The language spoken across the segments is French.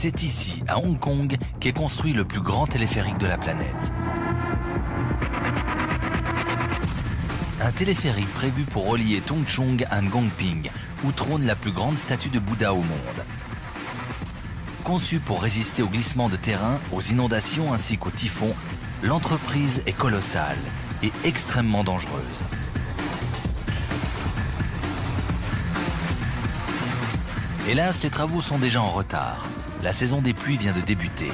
C'est ici, à Hong Kong, qu'est construit le plus grand téléphérique de la planète. Un téléphérique prévu pour relier Tung Chung à Ngongping, où trône la plus grande statue de Bouddha au monde. Conçu pour résister aux glissements de terrain, aux inondations ainsi qu'aux typhons, l'entreprise est colossale et extrêmement dangereuse. Hélas, les travaux sont déjà en retard. La saison des pluies vient de débuter.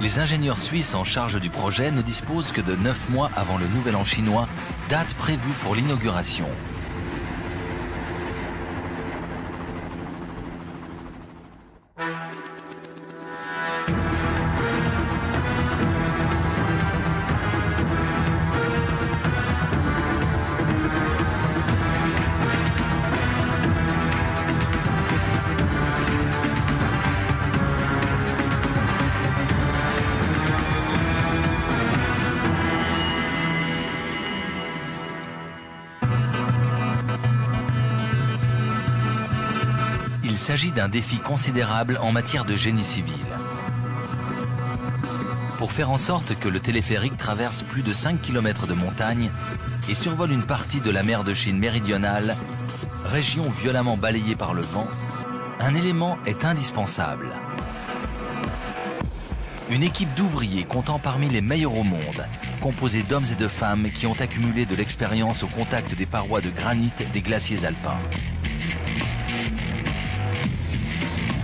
Les ingénieurs suisses en charge du projet ne disposent que de 9 mois avant le Nouvel An chinois, date prévue pour l'inauguration. Il s'agit d'un défi considérable en matière de génie civil. Pour faire en sorte que le téléphérique traverse plus de 5 km de montagne et survole une partie de la mer de Chine méridionale, région violemment balayée par le vent, un élément est indispensable. Une équipe d'ouvriers comptant parmi les meilleurs au monde, composée d'hommes et de femmes qui ont accumulé de l'expérience au contact des parois de granit des glaciers alpins.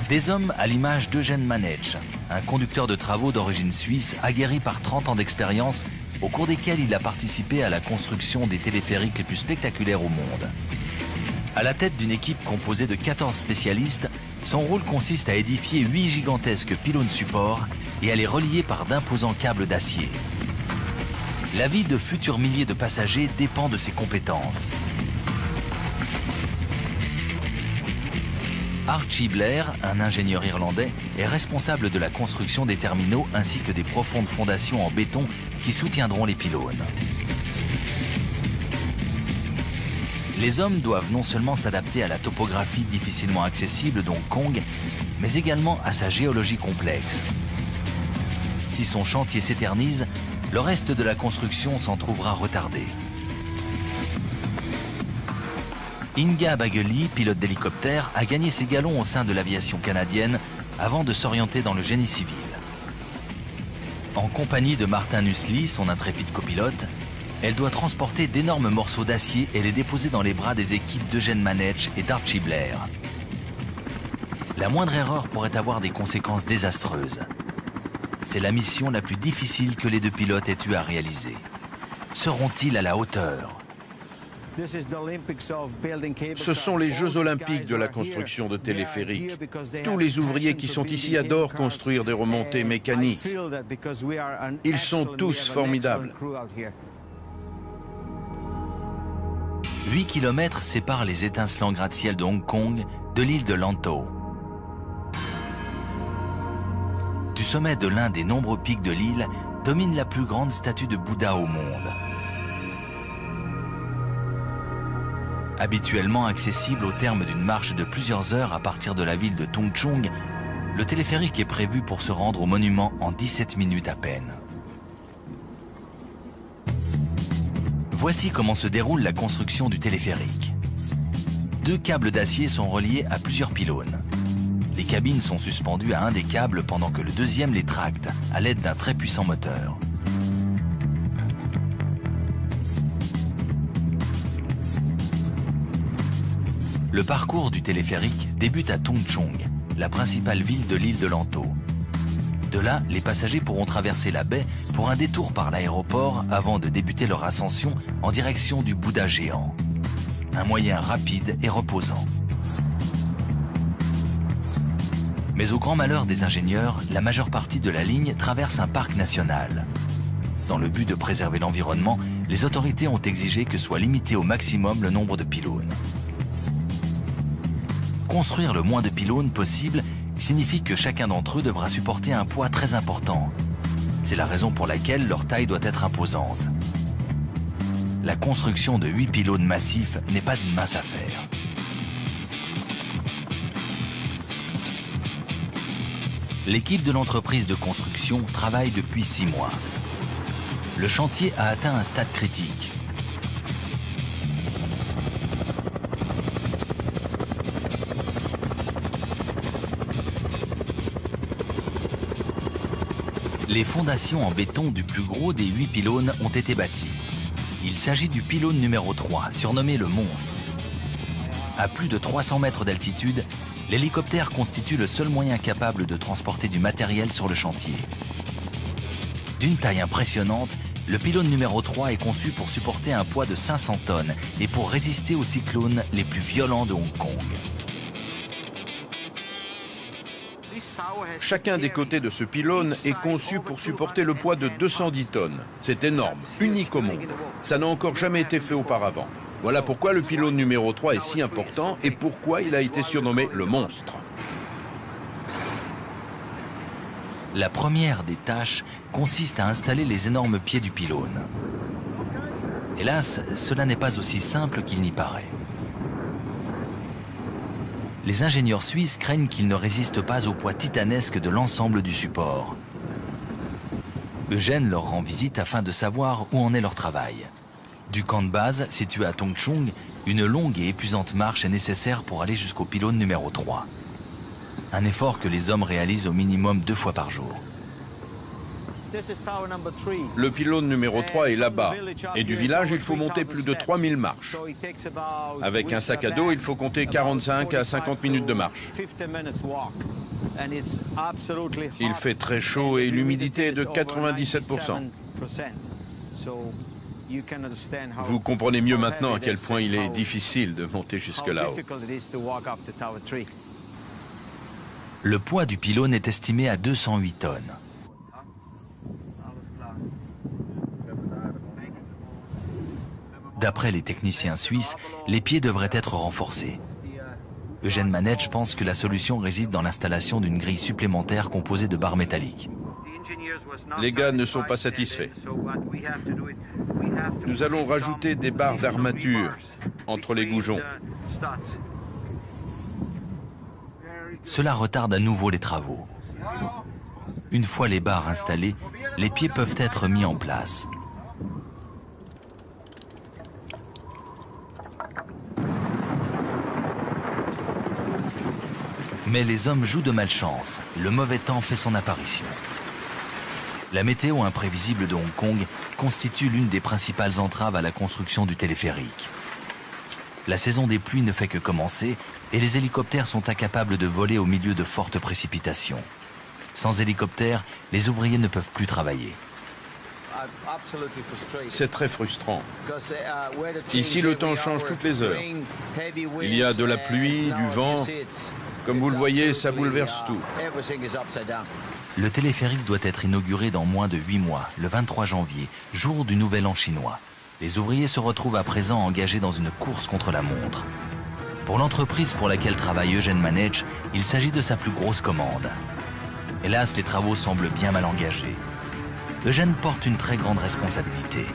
Des hommes à l'image d'Eugène Manetsch, un conducteur de travaux d'origine suisse aguerri par 30 ans d'expérience, au cours desquels il a participé à la construction des téléphériques les plus spectaculaires au monde. À la tête d'une équipe composée de 14 spécialistes, son rôle consiste à édifier 8 gigantesques pylônes supports et à les relier par d'imposants câbles d'acier. La vie de futurs milliers de passagers dépend de ses compétences. Archie Blair, un ingénieur irlandais, est responsable de la construction des terminaux ainsi que des profondes fondations en béton qui soutiendront les pylônes. Les hommes doivent non seulement s'adapter à la topographie difficilement accessible d'Hong Kong, mais également à sa géologie complexe. Si son chantier s'éternise, le reste de la construction s'en trouvera retardé. Inga Bageli, pilote d'hélicoptère, a gagné ses galons au sein de l'aviation canadienne avant de s'orienter dans le génie civil. En compagnie de Martin Nussli, son intrépide copilote, elle doit transporter d'énormes morceaux d'acier et les déposer dans les bras des équipes d'Eugène Manetsch et d'Archie Blair. La moindre erreur pourrait avoir des conséquences désastreuses. C'est la mission la plus difficile que les deux pilotes aient eu à réaliser. Seront-ils à la hauteur ? Ce sont les Jeux olympiques de la construction de téléphériques. Tous les ouvriers qui sont ici adorent construire des remontées mécaniques. Ils sont tous formidables. 8 km séparent les étincelants gratte-ciel de Hong Kong de l'île de Lantau. Du sommet de l'un des nombreux pics de l'île domine la plus grande statue de Bouddha au monde. Habituellement accessible au terme d'une marche de plusieurs heures à partir de la ville de Tung Chung, le téléphérique est prévu pour se rendre au monument en 17 minutes à peine. Voici comment se déroule la construction du téléphérique. 2 câbles d'acier sont reliés à plusieurs pylônes. Les cabines sont suspendues à un des câbles pendant que le deuxième les tracte à l'aide d'un très puissant moteur. Le parcours du téléphérique débute à Tung Chung, la principale ville de l'île de Lantau. De là, les passagers pourront traverser la baie pour un détour par l'aéroport avant de débuter leur ascension en direction du Bouddha géant. Un moyen rapide et reposant. Mais au grand malheur des ingénieurs, la majeure partie de la ligne traverse un parc national. Dans le but de préserver l'environnement, les autorités ont exigé que soit limité au maximum le nombre de pylônes. Construire le moins de pylônes possible signifie que chacun d'entre eux devra supporter un poids très important. C'est la raison pour laquelle leur taille doit être imposante. La construction de 8 pylônes massifs n'est pas une mince affaire. L'équipe de l'entreprise de construction travaille depuis 6 mois. Le chantier a atteint un stade critique. Les fondations en béton du plus gros des 8 pylônes ont été bâties. Il s'agit du pylône numéro 3, surnommé le Monstre. À plus de 300 mètres d'altitude, l'hélicoptère constitue le seul moyen capable de transporter du matériel sur le chantier. D'une taille impressionnante, le pylône numéro 3 est conçu pour supporter un poids de 500 tonnes et pour résister aux cyclones les plus violents de Hong Kong. Chacun des côtés de ce pylône est conçu pour supporter le poids de 210 tonnes. C'est énorme, unique au monde. Ça n'a encore jamais été fait auparavant. Voilà pourquoi le pylône numéro 3 est si important et pourquoi il a été surnommé le Monstre. La première des tâches consiste à installer les énormes pieds du pylône. Hélas, cela n'est pas aussi simple qu'il n'y paraît. Les ingénieurs suisses craignent qu'il ne résiste pas au poids titanesque de l'ensemble du support. Eugène leur rend visite afin de savoir où en est leur travail. Du camp de base, situé à Tung Chung, une longue et épuisante marche est nécessaire pour aller jusqu'au pylône numéro 3. Un effort que les hommes réalisent au minimum 2 fois par jour. Le pylône numéro 3 est là-bas. Et du village, il faut monter plus de 3000 marches. Avec un sac à dos, il faut compter 45 à 50 minutes de marche. Il fait très chaud et l'humidité est de 97%. Vous comprenez mieux maintenant à quel point il est difficile de monter jusque là-haut. Le poids du pylône est estimé à 208 tonnes. D'après les techniciens suisses, les pieds devraient être renforcés. Eugène Manetsch pense que la solution réside dans l'installation d'une grille supplémentaire composée de barres métalliques. Les gars ne sont pas satisfaits. Nous allons rajouter des barres d'armature entre les goujons. Cela retarde à nouveau les travaux. Une fois les barres installées, les pieds peuvent être mis en place. Mais les hommes jouent de malchance. Le mauvais temps fait son apparition. La météo imprévisible de Hong Kong constitue l'une des principales entraves à la construction du téléphérique. La saison des pluies ne fait que commencer et les hélicoptères sont incapables de voler au milieu de fortes précipitations. Sans hélicoptères, les ouvriers ne peuvent plus travailler. C'est très frustrant. Ici, le temps change toutes les heures. Il y a de la pluie, du vent. Comme vous le voyez, ça bouleverse tout. Le téléphérique doit être inauguré dans moins de 8 mois, le 23 janvier, jour du Nouvel An chinois. Les ouvriers se retrouvent à présent engagés dans une course contre la montre. Pour l'entreprise pour laquelle travaille Eugène Manetsch, il s'agit de sa plus grosse commande. Hélas, les travaux semblent bien mal engagés. Eugène porte une très grande responsabilité.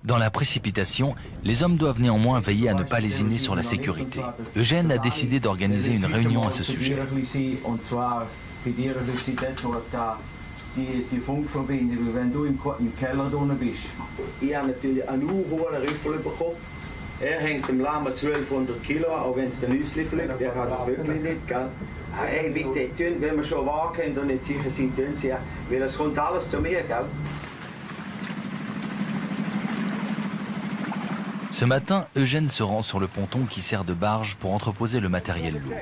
Dans la précipitation, les hommes doivent néanmoins veiller à ne pas lésiner sur la sécurité. Eugène a décidé d'organiser une réunion à ce sujet. Hängt im Lärm 1200 Kilo, auch wenn es der Nüssli fliegt, der hat es wirklich nicht, gell? Hey, bitte, wenn wir schon wagen und nicht sicher sind, tun sie, weil es kommt alles zu mir, gell? Ce matin, Eugène se rend sur le ponton qui sert de barge pour entreposer le matériel lourd.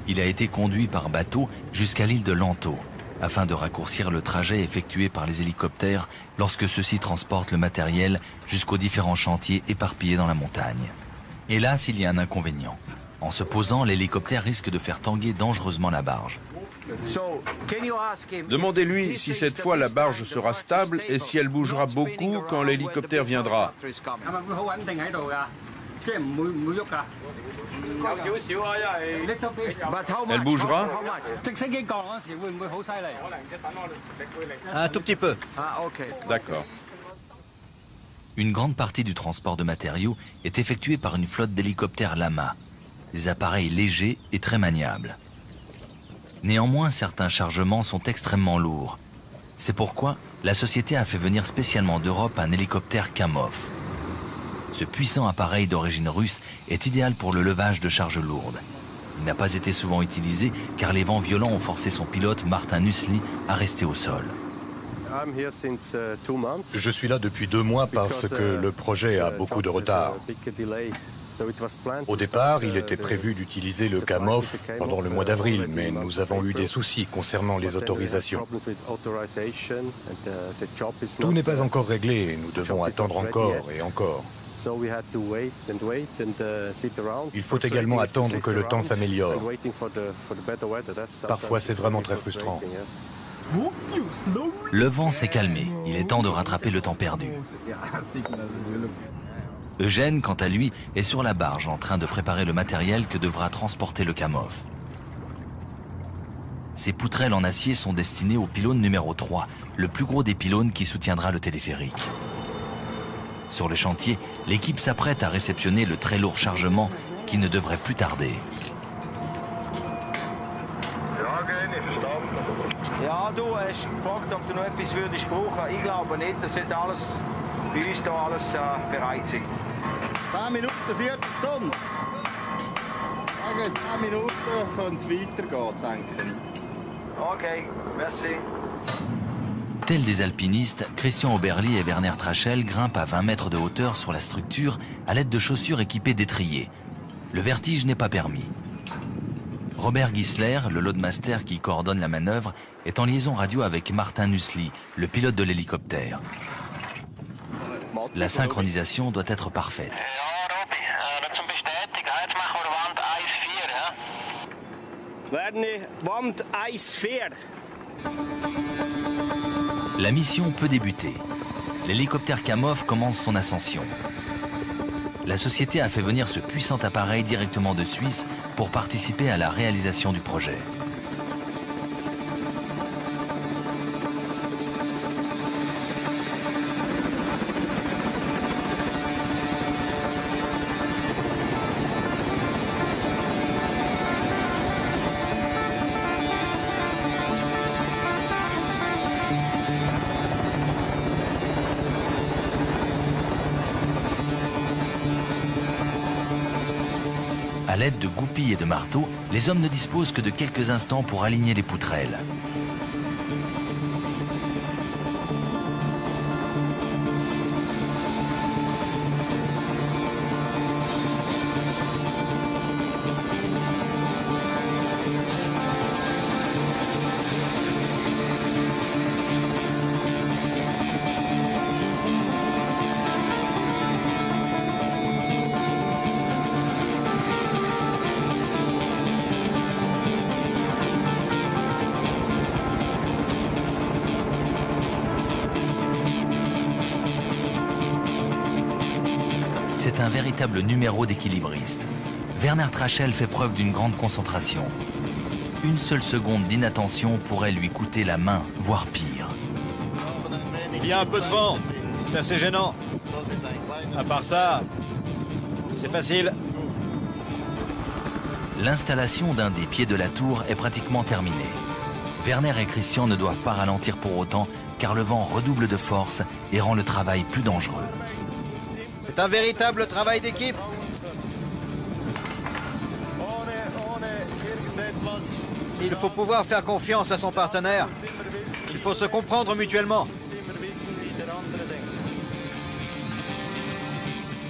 Il a été conduit par bateau jusqu'à l'île de Lanto, afin de raccourcir le trajet effectué par les hélicoptères lorsque ceux-ci transportent le matériel jusqu'aux différents chantiers éparpillés dans la montagne. Hélas, il y a un inconvénient. En se posant, l'hélicoptère risque de faire tanguer dangereusement la barge. Demandez-lui si cette fois la barge sera stable et si elle bougera beaucoup quand l'hélicoptère viendra. Elle bougera? Un tout petit peu. D'accord. Une grande partie du transport de matériaux est effectuée par une flotte d'hélicoptères Lama. des appareils légers et très maniables. Néanmoins, certains chargements sont extrêmement lourds. C'est pourquoi la société a fait venir spécialement d'Europe un hélicoptère Kamov. Ce puissant appareil d'origine russe est idéal pour le levage de charges lourdes. Il n'a pas été souvent utilisé car les vents violents ont forcé son pilote Martin Nussli à rester au sol. Je suis là depuis 2 mois parce que le projet a beaucoup de retard. Au départ, il était prévu d'utiliser le Kamov pendant le mois d'avril, mais nous avons eu des soucis concernant les autorisations. Tout n'est pas encore réglé et nous devons attendre encore et encore. Il faut également attendre que le temps s'améliore. Parfois, c'est vraiment très frustrant. Le vent s'est calmé. Il est temps de rattraper le temps perdu. Eugène, quant à lui, est sur la barge en train de préparer le matériel que devra transporter le Kamov. Ces poutrelles en acier sont destinées au pylône numéro 3, le plus gros des pylônes qui soutiendra le téléphérique. Sur le chantier, l'équipe s'apprête à réceptionner le très lourd chargement qui ne devrait plus tarder. Ja, du hast gefragt, ob du noch etwas würdest brauchen. Ich glaube nicht, das sollte alles bei uns hier alles bereit sein. 10 Minuten, Viertelstunde. In 10 Minuten könnte es weitergehen, denke ich. Okay, merci. Tels des alpinistes, Christian Oberli et Werner Trachel grimpent à 20 mètres de hauteur sur la structure à l'aide de chaussures équipées d'étriers. Le vertige n'est pas permis. Robert Gisler, le loadmaster qui coordonne la manœuvre, est en liaison radio avec Martin Nussli, le pilote de l'hélicoptère. La synchronisation doit être parfaite. La mission peut débuter. L'hélicoptère Kamov commence son ascension. La société a fait venir ce puissant appareil directement de Suisse pour participer à la réalisation du projet. À l'aide de goupilles et de marteaux, les hommes ne disposent que de quelques instants pour aligner les poutrelles. C'est un véritable numéro d'équilibriste. Werner Trachel fait preuve d'une grande concentration. Une seule seconde d'inattention pourrait lui coûter la main, voire pire. Il y a un peu de vent, c'est assez gênant. À part ça, c'est facile. L'installation d'un des pieds de la tour est pratiquement terminée. Werner et Christian ne doivent pas ralentir pour autant, car le vent redouble de force et rend le travail plus dangereux. C'est un véritable travail d'équipe. Il faut pouvoir faire confiance à son partenaire. Il faut se comprendre mutuellement.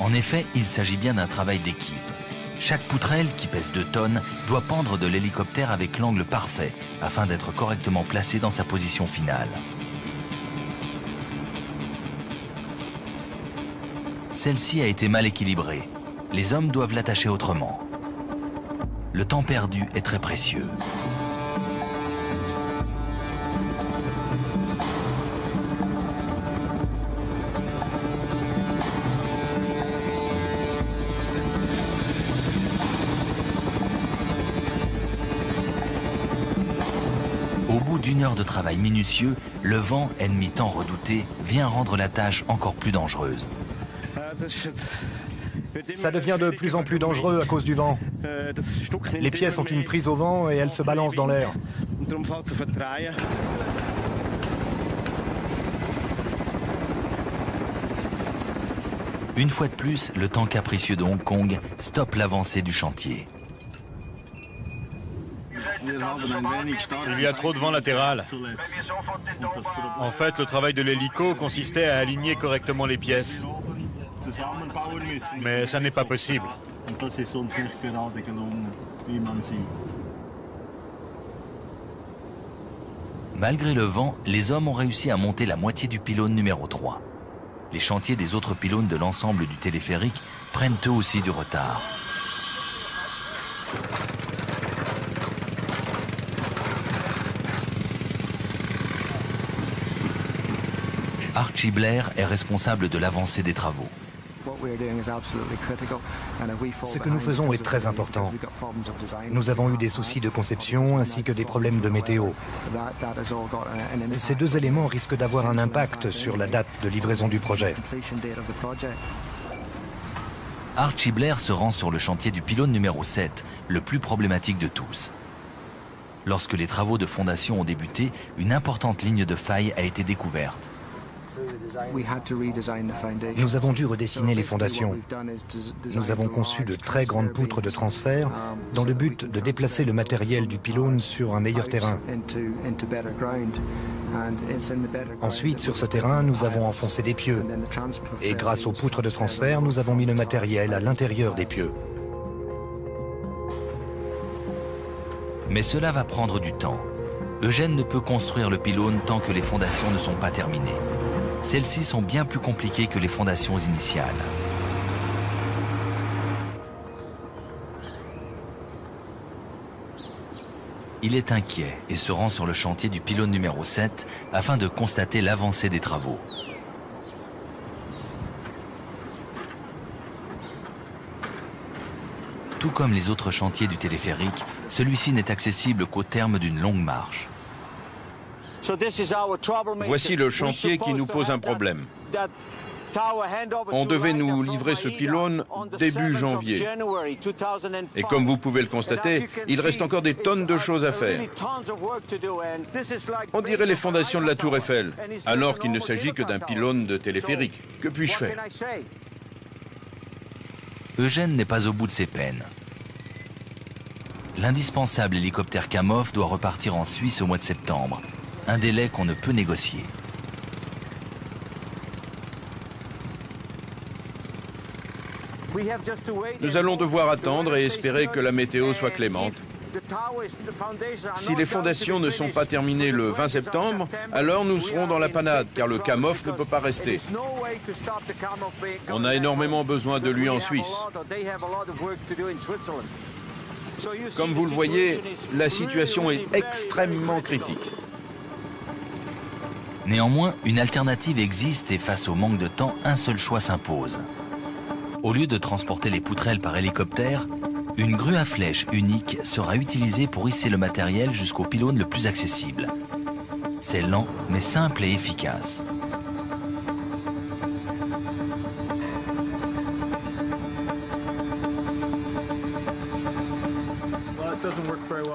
En effet, il s'agit bien d'un travail d'équipe. Chaque poutrelle, qui pèse 2 tonnes, doit pendre de l'hélicoptère avec l'angle parfait afin d'être correctement placée dans sa position finale. Celle-ci a été mal équilibrée. Les hommes doivent l'attacher autrement. Le temps perdu est très précieux. Au bout d'1 heure de travail minutieux, le vent, ennemi tant redouté, vient rendre la tâche encore plus dangereuse. Ça devient de plus en plus dangereux à cause du vent. Les pièces ont une prise au vent et elles se balancent dans l'air. Une fois de plus, le temps capricieux de Hong Kong stoppe l'avancée du chantier. Il y a trop de vent latéral. En fait, le travail de l'hélico consistait à aligner correctement les pièces. Mais ça n'est pas possible. Malgré le vent, les hommes ont réussi à monter la moitié du pylône numéro 3. Les chantiers des autres pylônes de l'ensemble du téléphérique prennent eux aussi du retard. Archie Blair est responsable de l'avancée des travaux. Ce que nous faisons est très important. Nous avons eu des soucis de conception ainsi que des problèmes de météo. Ces deux éléments risquent d'avoir un impact sur la date de livraison du projet. Archie Blair se rend sur le chantier du pylône numéro 7, le plus problématique de tous. Lorsque les travaux de fondation ont débuté, une importante ligne de faille a été découverte. Nous avons dû redessiner les fondations. Nous avons conçu de très grandes poutres de transfert dans le but de déplacer le matériel du pylône sur un meilleur terrain. Ensuite, sur ce terrain, nous avons enfoncé des pieux. Et grâce aux poutres de transfert, nous avons mis le matériel à l'intérieur des pieux. Mais cela va prendre du temps. Eugène ne peut construire le pylône tant que les fondations ne sont pas terminées. Celles-ci sont bien plus compliquées que les fondations initiales. Il est inquiet et se rend sur le chantier du pylône numéro 7 afin de constater l'avancée des travaux. Tout comme les autres chantiers du téléphérique, celui-ci n'est accessible qu'au terme d'une longue marche. Voici le chantier qui nous pose un problème. On devait nous livrer ce pylône début janvier. Et comme vous pouvez le constater, il reste encore des tonnes de choses à faire. On dirait les fondations de la Tour Eiffel, alors qu'il ne s'agit que d'un pylône de téléphérique. Que puis-je faire? Eugène n'est pas au bout de ses peines. L'indispensable hélicoptère Kamov doit repartir en Suisse au mois de septembre, un délai qu'on ne peut négocier. Nous allons devoir attendre et espérer que la météo soit clémente. Si les fondations ne sont pas terminées le 20 septembre, alors nous serons dans la panade, car le Kamov ne peut pas rester. On a énormément besoin de lui en Suisse. Comme vous le voyez, la situation est extrêmement critique. Néanmoins, une alternative existe et face au manque de temps, un seul choix s'impose. Au lieu de transporter les poutrelles par hélicoptère, une grue à flèche unique sera utilisée pour hisser le matériel jusqu'au pylône le plus accessible. C'est lent, mais simple et efficace.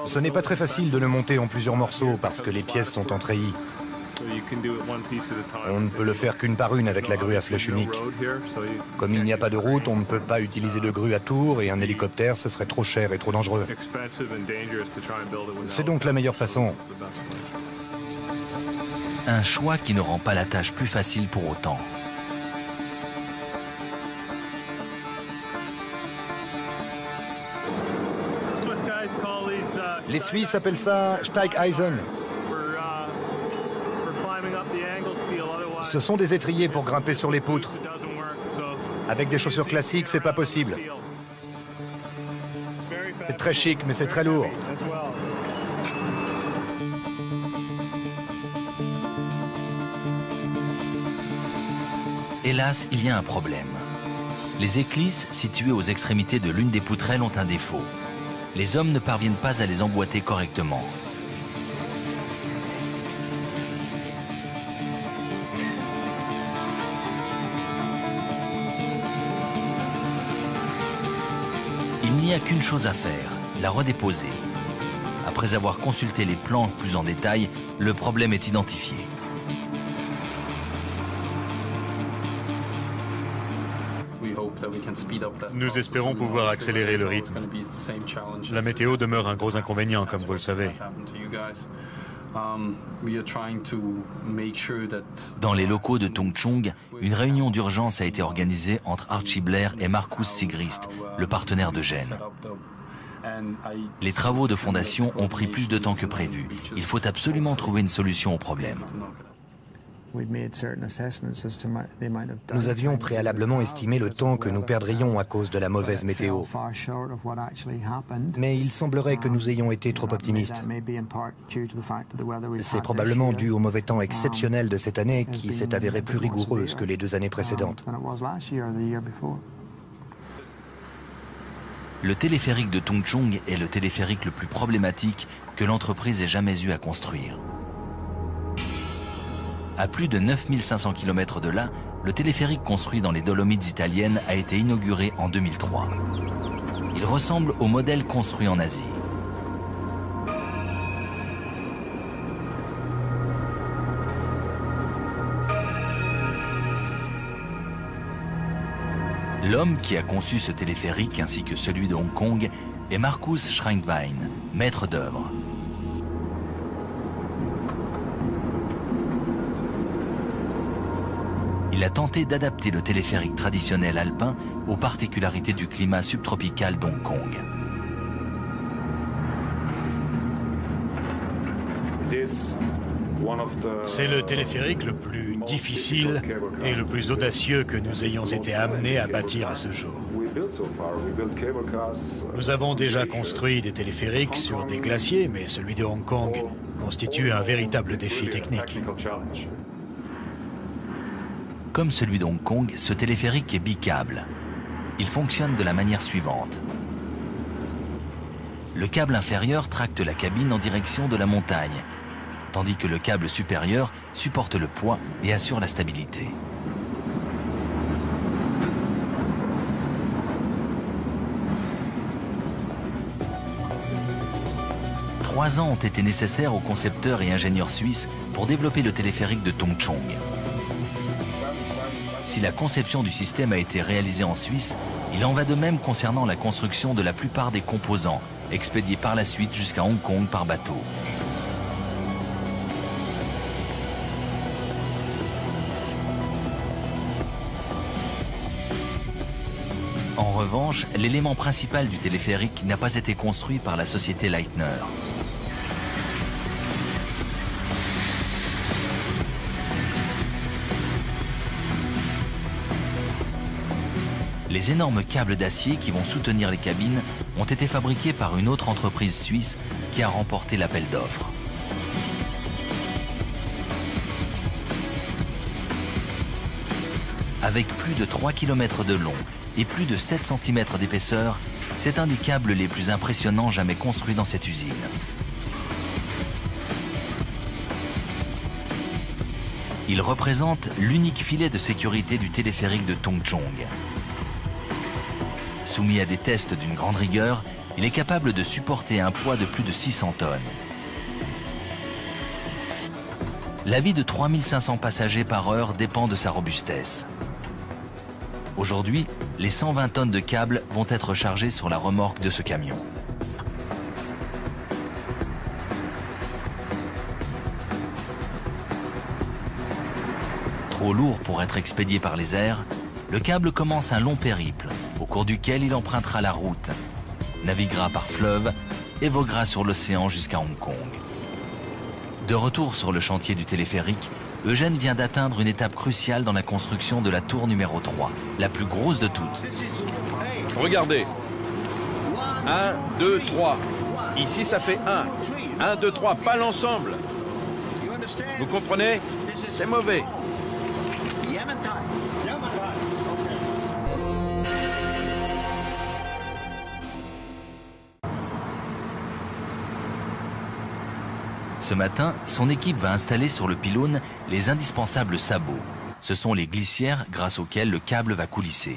Ce n'est pas très facile de le monter en plusieurs morceaux parce que les pièces sont en treillis. On ne peut le faire qu'une par une avec la grue à flèche unique. Comme il n'y a pas de route, on ne peut pas utiliser de grue à tour et un hélicoptère, ce serait trop cher et trop dangereux. C'est donc la meilleure façon. Un choix qui ne rend pas la tâche plus facile pour autant. Les Suisses appellent ça Steigeisen. Ce sont des étriers pour grimper sur les poutres. Avec des chaussures classiques, c'est pas possible. C'est très chic, mais c'est très lourd. Hélas, il y a un problème. Les éclisses situées aux extrémités de l'une des poutrelles ont un défaut. Les hommes ne parviennent pas à les emboîter correctement. n'y a qu'une chose à faire, la redéposer. Après avoir consulté les plans plus en détail, le problème est identifié. Nous espérons pouvoir accélérer le rythme. La météo demeure un gros inconvénient, comme vous le savez. Dans les locaux de Tung Chung, une réunion d'urgence a été organisée entre Archie Blair et Marcus Sigrist, le partenaire de Gênes. Les travaux de fondation ont pris plus de temps que prévu. Il faut absolument trouver une solution au problème. Nous avions préalablement estimé le temps que nous perdrions à cause de la mauvaise météo. Mais il semblerait que nous ayons été trop optimistes. C'est probablement dû au mauvais temps exceptionnel de cette année qui s'est avéré plus rigoureuse que les 2 années précédentes. Le téléphérique de Tung Chung est le téléphérique le plus problématique que l'entreprise ait jamais eu à construire. À plus de 9500 km de là, le téléphérique construit dans les Dolomites italiennes a été inauguré en 2003. Il ressemble au modèle construit en Asie. L'homme qui a conçu ce téléphérique ainsi que celui de Hong Kong est Marcus Schreindwein, maître d'œuvre. Il a tenté d'adapter le téléphérique traditionnel alpin aux particularités du climat subtropical d'Hong Kong. C'est le téléphérique le plus difficile et le plus audacieux que nous ayons été amenés à bâtir à ce jour. Nous avons déjà construit des téléphériques sur des glaciers, mais celui de Hong Kong constitue un véritable défi technique. Comme celui de Hong Kong, ce téléphérique est bicâble. Il fonctionne de la manière suivante. Le câble inférieur tracte la cabine en direction de la montagne, tandis que le câble supérieur supporte le poids et assure la stabilité. Trois ans ont été nécessaires aux concepteurs et ingénieurs suisses pour développer le téléphérique de Tung Chung. Si la conception du système a été réalisée en Suisse, il en va de même concernant la construction de la plupart des composants, expédiés par la suite jusqu'à Hong Kong par bateau. En revanche, l'élément principal du téléphérique n'a pas été construit par la société Leitner. Les énormes câbles d'acier qui vont soutenir les cabines ont été fabriqués par une autre entreprise suisse qui a remporté l'appel d'offres. Avec plus de 3 km de long et plus de 7 cm d'épaisseur, c'est un des câbles les plus impressionnants jamais construits dans cette usine. Il représente l'unique filet de sécurité du téléphérique de Tung Chung. Soumis à des tests d'une grande rigueur, il est capable de supporter un poids de plus de 600 tonnes. La vie de 3500 passagers par heure dépend de sa robustesse. Aujourd'hui, les 120 tonnes de câbles vont être chargées sur la remorque de ce camion. Trop lourd pour être expédié par les airs, le câble commence un long périple, au cours duquel il empruntera la route, naviguera par fleuve et voguera sur l'océan jusqu'à Hong Kong. De retour sur le chantier du téléphérique, Eugène vient d'atteindre une étape cruciale dans la construction de la tour numéro 3, la plus grosse de toutes. Regardez. 1, 2, 3. Ici, ça fait 1. 1, 2, 3, pas l'ensemble. Vous comprenez? C'est mauvais. Ce matin, son équipe va installer sur le pylône les indispensables sabots. Ce sont les glissières grâce auxquelles le câble va coulisser.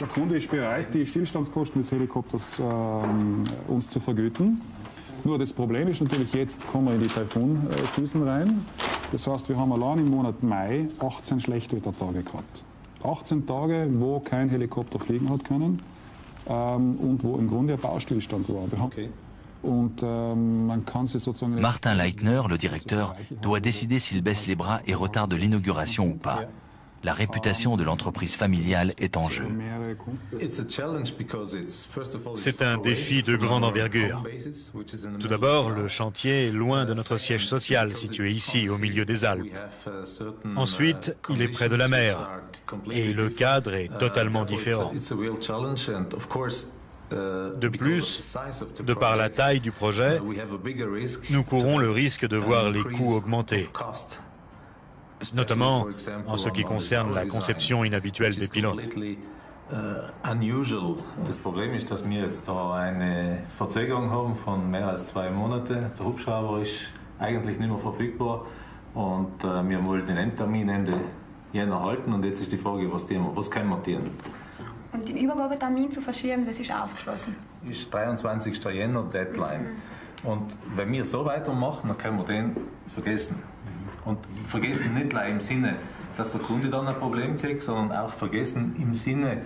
Der Kunde ist bereit, die Stillstandskosten des Helikopters uns zu vergüten. Nur das Problem ist natürlich, jetzt kommen wir in die Taifun-Season rein. Das heißt, wir haben allein im Monat Mai 18 Schlechtwettertage gehabt. 18 Tage, wo kein Helikopter fliegen hat können und wo im Grunde ein Baustillstand war. Martin Leitner, le directeur, doit décider s'il baisse les bras et retarde l'inauguration ou pas. La réputation de l'entreprise familiale est en jeu. C'est un défi de grande envergure. Tout d'abord, le chantier est loin de notre siège social, situé ici, au milieu des Alpes. Ensuite, il est près de la mer, et le cadre est totalement différent. De plus, de par la taille du projet, nous courons le risque de voir les coûts augmenter, notamment en ce qui concerne la conception inhabituelle des pilotes. Das Problem ist, dass wir jetzt da eine Verzögerung haben von mehr als 2 Monaten. Der Hubschrauber ist eigentlich nicht mehr verfügbar und wir wollten den Endtermin Ende Jänner halten und jetzt ist die Frage, was können wir tun? Und den Übergabetermin zu verschieben, das ist ausgeschlossen. Ist 23. Jänner Deadline. Und wenn wir so weitermachen, dann können wir den vergessen. Und vergessen nicht nur im Sinne, dass der Kunde dann ein Problem kriegt, sondern auch vergessen im Sinne,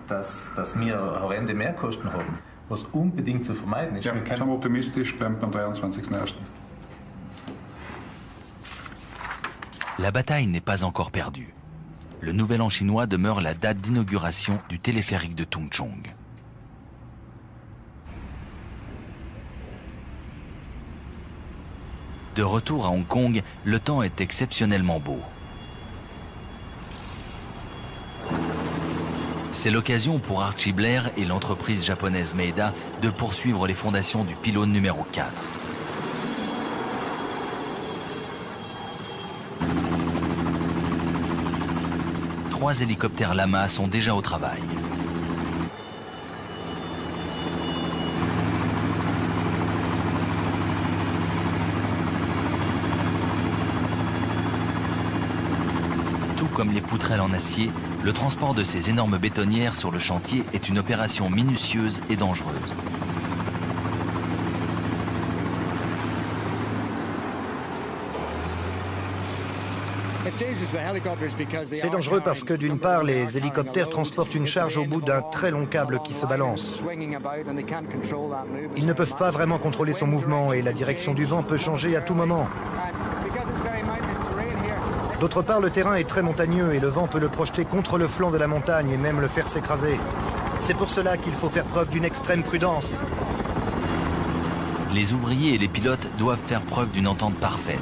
dass wir horrende Mehrkosten haben, was unbedingt zu vermeiden ist. Ja, wir sind optimistisch, bleiben beim 23.01. La bataille n'est pas encore perdue. Le Nouvel An chinois demeure la date d'inauguration du téléphérique de Tungchong. De retour à Hong Kong, le temps est exceptionnellement beau. C'est l'occasion pour Archie Blair et l'entreprise japonaise Maeda de poursuivre les fondations du pylône numéro 4. Trois hélicoptères Lama sont déjà au travail. Tout comme les poutrelles en acier, le transport de ces énormes bétonnières sur le chantier est une opération minutieuse et dangereuse. C'est dangereux parce que d'une part, les hélicoptères transportent une charge au bout d'un très long câble qui se balance. Ils ne peuvent pas vraiment contrôler son mouvement et la direction du vent peut changer à tout moment. D'autre part, le terrain est très montagneux et le vent peut le projeter contre le flanc de la montagne et même le faire s'écraser. C'est pour cela qu'il faut faire preuve d'une extrême prudence. Les ouvriers et les pilotes doivent faire preuve d'une entente parfaite.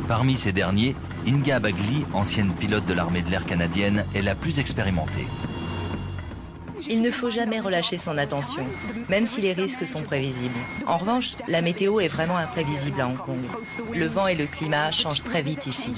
Parmi ces derniers, Inga Bagli, ancienne pilote de l'armée de l'air canadienne, est la plus expérimentée. Il ne faut jamais relâcher son attention, même si les risques sont prévisibles. En revanche, la météo est vraiment imprévisible à Hong Kong. Le vent et le climat changent très vite ici.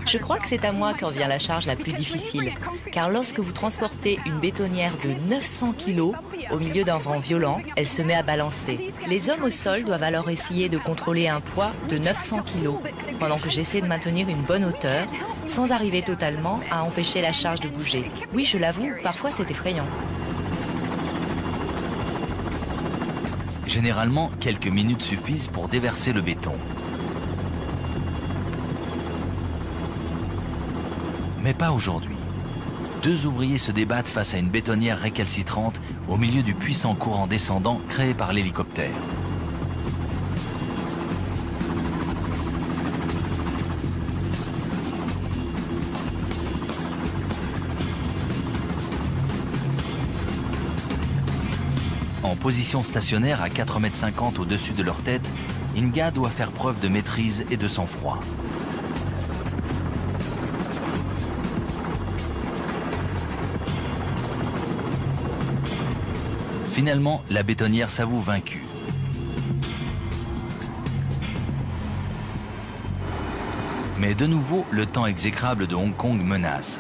Je crois que c'est à moi qu'en vient la charge la plus difficile, car lorsque vous transportez une bétonnière de 900 kg au milieu d'un vent violent, elle se met à balancer. Les hommes au sol doivent alors essayer de contrôler un poids de 900 kg, pendant que j'essaie de maintenir une bonne hauteur, sans arriver totalement à empêcher la charge de bouger. Oui, je l'avoue, parfois c'est effrayant. Généralement, quelques minutes suffisent pour déverser le béton. Mais pas aujourd'hui. Deux ouvriers se débattent face à une bétonnière récalcitrante au milieu du puissant courant descendant créé par l'hélicoptère. En position stationnaire à 4,50 m au-dessus de leur tête, Inga doit faire preuve de maîtrise et de sang-froid. Finalement, la bétonnière s'avoue vaincue. Mais de nouveau, le temps exécrable de Hong Kong menace.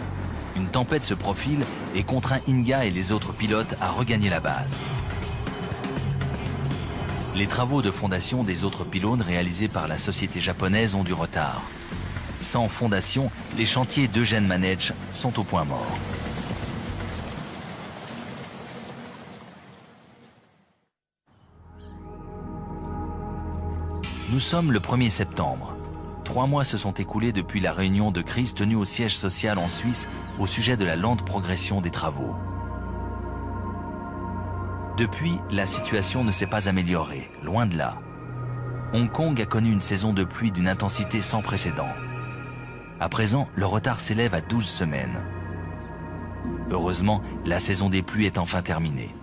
Une tempête se profile et contraint Inga et les autres pilotes à regagner la base. Les travaux de fondation des autres pylônes réalisés par la société japonaise ont du retard. Sans fondation, les chantiers d'Eugène Manetsch sont au point mort. Nous sommes le 1er septembre. 3 mois se sont écoulés depuis la réunion de crise tenue au siège social en Suisse au sujet de la lente progression des travaux. Depuis, la situation ne s'est pas améliorée, loin de là. Hong Kong a connu une saison de pluie d'une intensité sans précédent. À présent, le retard s'élève à 12 semaines. Heureusement, la saison des pluies est enfin terminée.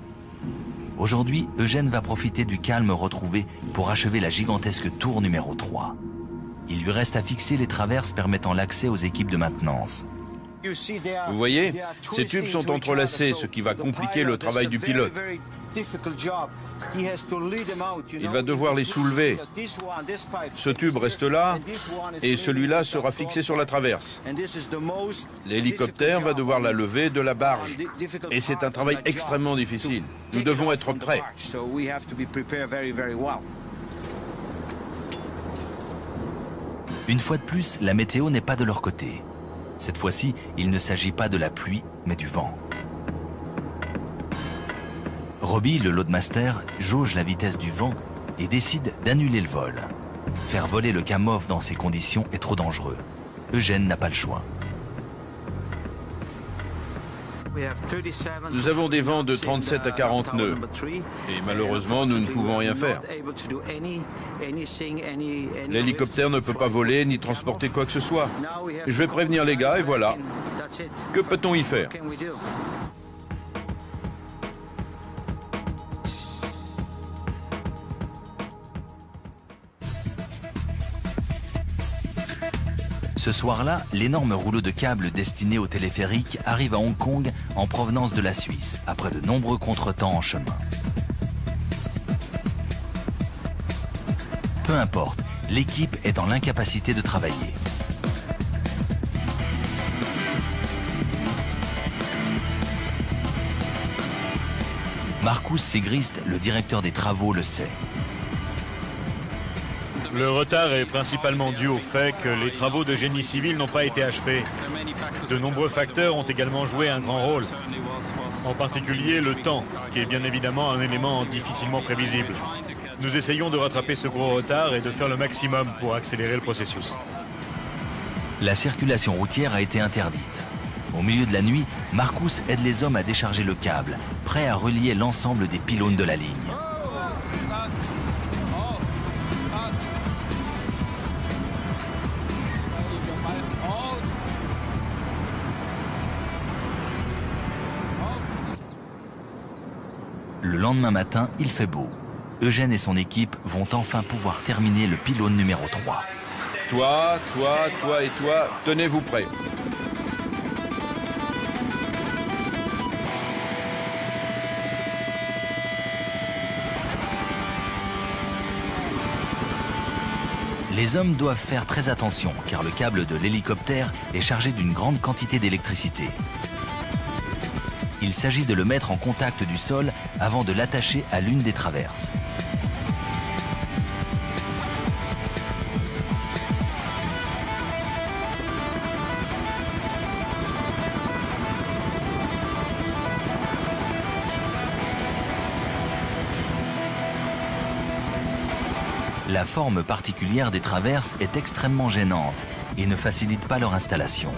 Aujourd'hui, Eugène va profiter du calme retrouvé pour achever la gigantesque tour numéro 3. Il lui reste à fixer les traverses permettant l'accès aux équipes de maintenance. Vous voyez, ces tubes sont entrelacés, ce qui va compliquer le travail du pilote. Il va devoir les soulever. Ce tube reste là et celui-là sera fixé sur la traverse. L'hélicoptère va devoir la lever de la barge. Et c'est un travail extrêmement difficile. Nous devons être prêts. Une fois de plus, la météo n'est pas de leur côté. Cette fois-ci, il ne s'agit pas de la pluie, mais du vent. Robbie, le loadmaster, jauge la vitesse du vent et décide d'annuler le vol. Faire voler le Kamov dans ces conditions est trop dangereux. Eugène n'a pas le choix. Nous avons des vents de 37 à 40 nœuds. Et malheureusement, nous ne pouvons rien faire. L'hélicoptère ne peut pas voler ni transporter quoi que ce soit. Je vais prévenir les gars et voilà. Que peut-on y faire ? Ce soir-là, l'énorme rouleau de câbles destiné au téléphérique arrive à Hong Kong en provenance de la Suisse, après de nombreux contretemps en chemin. Peu importe, l'équipe est dans l'incapacité de travailler. Marcus Segrist, le directeur des travaux, le sait. Le retard est principalement dû au fait que les travaux de génie civil n'ont pas été achevés. De nombreux facteurs ont également joué un grand rôle. En particulier le temps, qui est bien évidemment un élément difficilement prévisible. Nous essayons de rattraper ce gros retard et de faire le maximum pour accélérer le processus. La circulation routière a été interdite. Au milieu de la nuit, Marcus aide les hommes à décharger le câble, prêt à relier l'ensemble des pylônes de la ligne. Le lendemain matin, il fait beau. Eugène et son équipe vont enfin pouvoir terminer le pylône numéro 3. Toi et toi, tenez-vous prêts. Les hommes doivent faire très attention car le câble de l'hélicoptère est chargé d'une grande quantité d'électricité. Il s'agit de le mettre en contact du sol avant de l'attacher à l'une des traverses. La forme particulière des traverses est extrêmement gênante et ne facilite pas leur installation.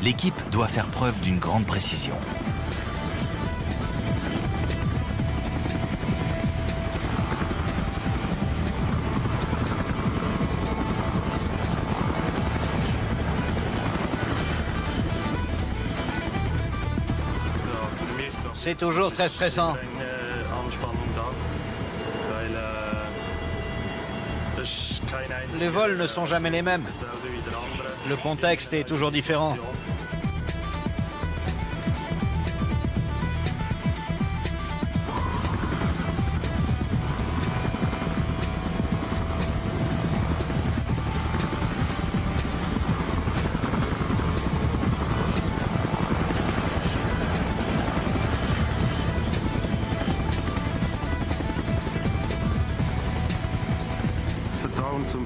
L'équipe doit faire preuve d'une grande précision. C'est toujours très stressant. Les vols ne sont jamais les mêmes. Le contexte est toujours différent.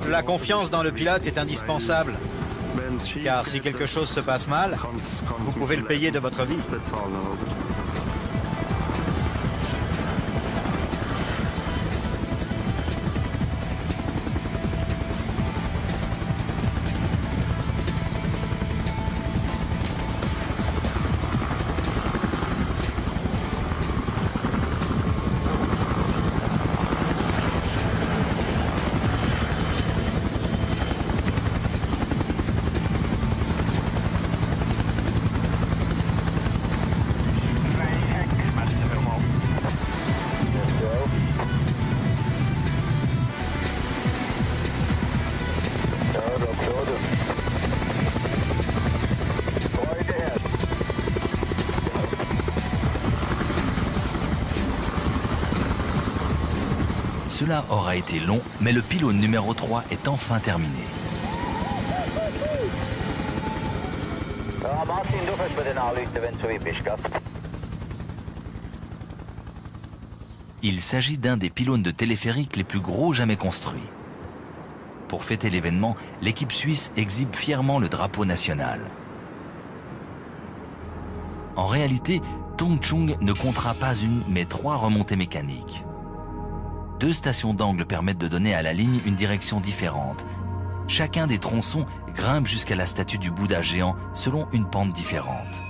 La confiance dans le pilote est indispensable, car si quelque chose se passe mal, vous pouvez le payer de votre vie. Cela aura été long, mais le pylône numéro 3 est enfin terminé. Il s'agit d'un des pylônes de téléphérique les plus gros jamais construits. Pour fêter l'événement, l'équipe suisse exhibe fièrement le drapeau national. En réalité, Tongchung ne comptera pas une, mais 3 remontées mécaniques. 2 stations d'angle permettent de donner à la ligne une direction différente. Chacun des tronçons grimpe jusqu'à la statue du Bouddha géant selon une pente différente.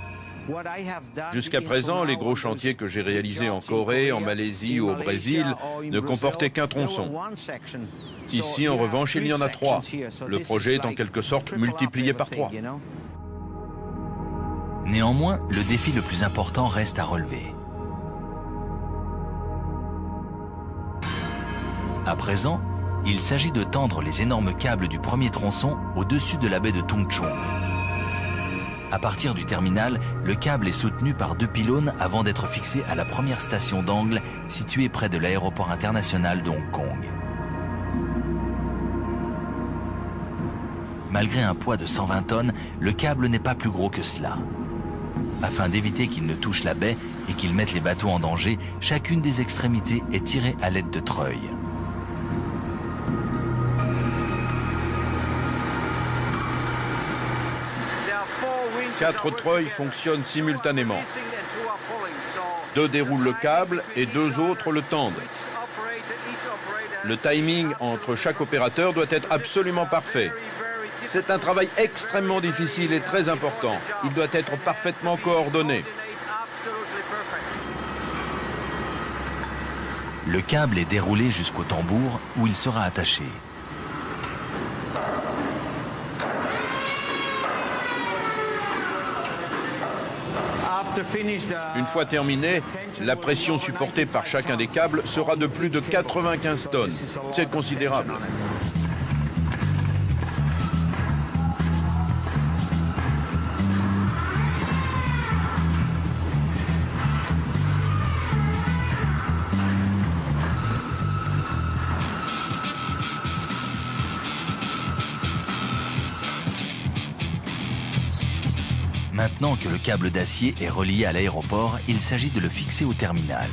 Jusqu'à présent, les gros chantiers que j'ai réalisés en Corée, en Malaisie ou au Brésil ne comportaient qu'un tronçon. Ici, en revanche, il y en a 3. Le projet est en quelque sorte multiplié par 3. Néanmoins, le défi le plus important reste à relever. À présent, il s'agit de tendre les énormes câbles du premier tronçon au-dessus de la baie de Tongchung. À partir du terminal, le câble est soutenu par 2 pylônes avant d'être fixé à la première station d'angle située près de l'aéroport international de Hong Kong. Malgré un poids de 120 tonnes, le câble n'est pas plus gros que cela. Afin d'éviter qu'il ne touche la baie et qu'il mette les bateaux en danger, chacune des extrémités est tirée à l'aide de treuils. 4 treuils fonctionnent simultanément. 2 déroulent le câble et 2 autres le tendent. Le timing entre chaque opérateur doit être absolument parfait. C'est un travail extrêmement difficile et très important. Il doit être parfaitement coordonné. Le câble est déroulé jusqu'au tambour où il sera attaché. Une fois terminé, la pression supportée par chacun des câbles sera de plus de 95 tonnes. C'est considérable. Maintenant que le câble d'acier est relié à l'aéroport, il s'agit de le fixer au terminal.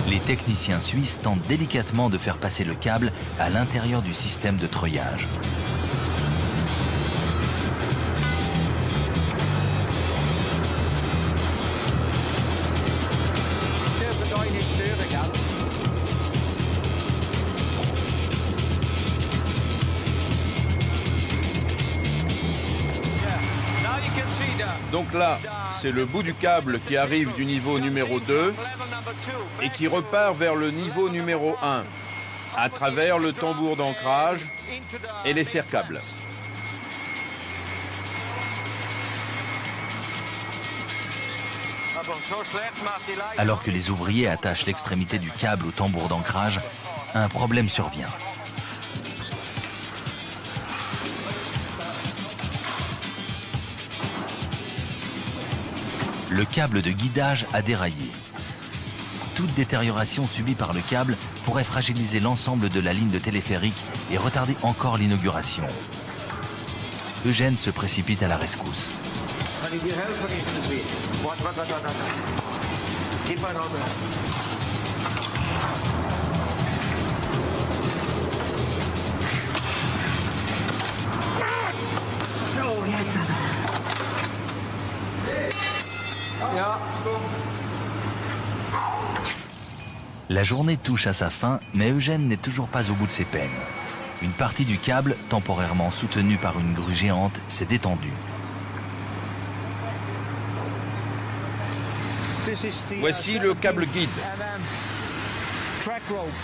Les techniciens suisses tentent délicatement de faire passer le câble à l'intérieur du système de treuillage. Donc là, c'est le bout du câble qui arrive du niveau numéro 2 et qui repart vers le niveau numéro 1 à travers le tambour d'ancrage et les serre-câbles. Alors que les ouvriers attachent l'extrémité du câble au tambour d'ancrage, un problème survient. Le câble de guidage a déraillé. Toute détérioration subie par le câble pourrait fragiliser l'ensemble de la ligne de téléphérique et retarder encore l'inauguration. Eugène se précipite à la rescousse. La journée touche à sa fin, mais Eugène n'est toujours pas au bout de ses peines. Une partie du câble, temporairement soutenue par une grue géante, s'est détendue. Voici le câble guide.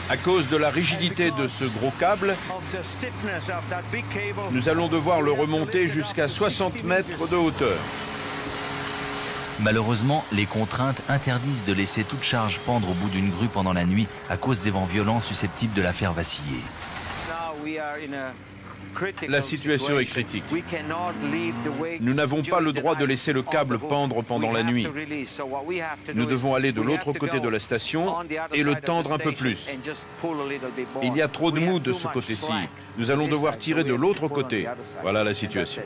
À cause de la rigidité de ce gros câble, nous allons devoir le remonter jusqu'à 60 mètres de hauteur. Malheureusement, les contraintes interdisent de laisser toute charge pendre au bout d'une grue pendant la nuit à cause des vents violents susceptibles de la faire vaciller. La situation est critique. Nous n'avons pas le droit de laisser le câble pendre pendant la nuit. Nous devons aller de l'autre côté de la station et le tendre un peu plus. Il y a trop de mou de ce côté-ci. Nous allons devoir tirer de l'autre côté. Voilà la situation.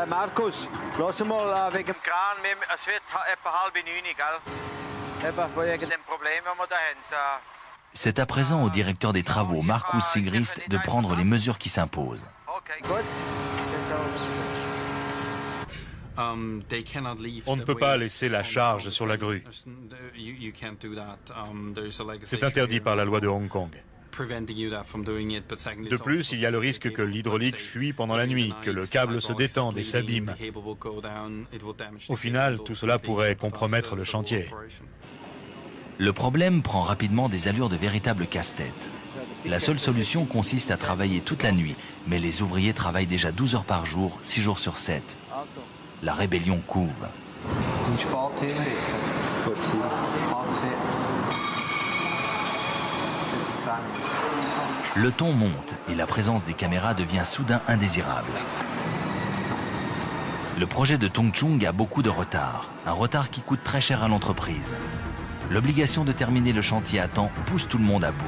Markus, lass mal wegen dem Kran, es wird etwa 8:30, gell? Eben wegen dem Problem, das wir da haben. C'est à présent au directeur des travaux, Markus Sigrist, de prendre les mesures qui s'imposent. On ne peut pas laisser la charge sur la grue. C'est interdit par la loi de Hong Kong. De plus, il y a le risque que l'hydraulique fuit pendant la nuit, que le câble se détende et s'abîme. Au final, tout cela pourrait compromettre le chantier. Le problème prend rapidement des allures de véritable casse-tête. La seule solution consiste à travailler toute la nuit, mais les ouvriers travaillent déjà 12 heures par jour, 6 jours sur 7. La rébellion couve. Le ton monte et la présence des caméras devient soudain indésirable. Le projet de Tongchung a beaucoup de retard, un retard qui coûte très cher à l'entreprise. L'obligation de terminer le chantier à temps pousse tout le monde à bout.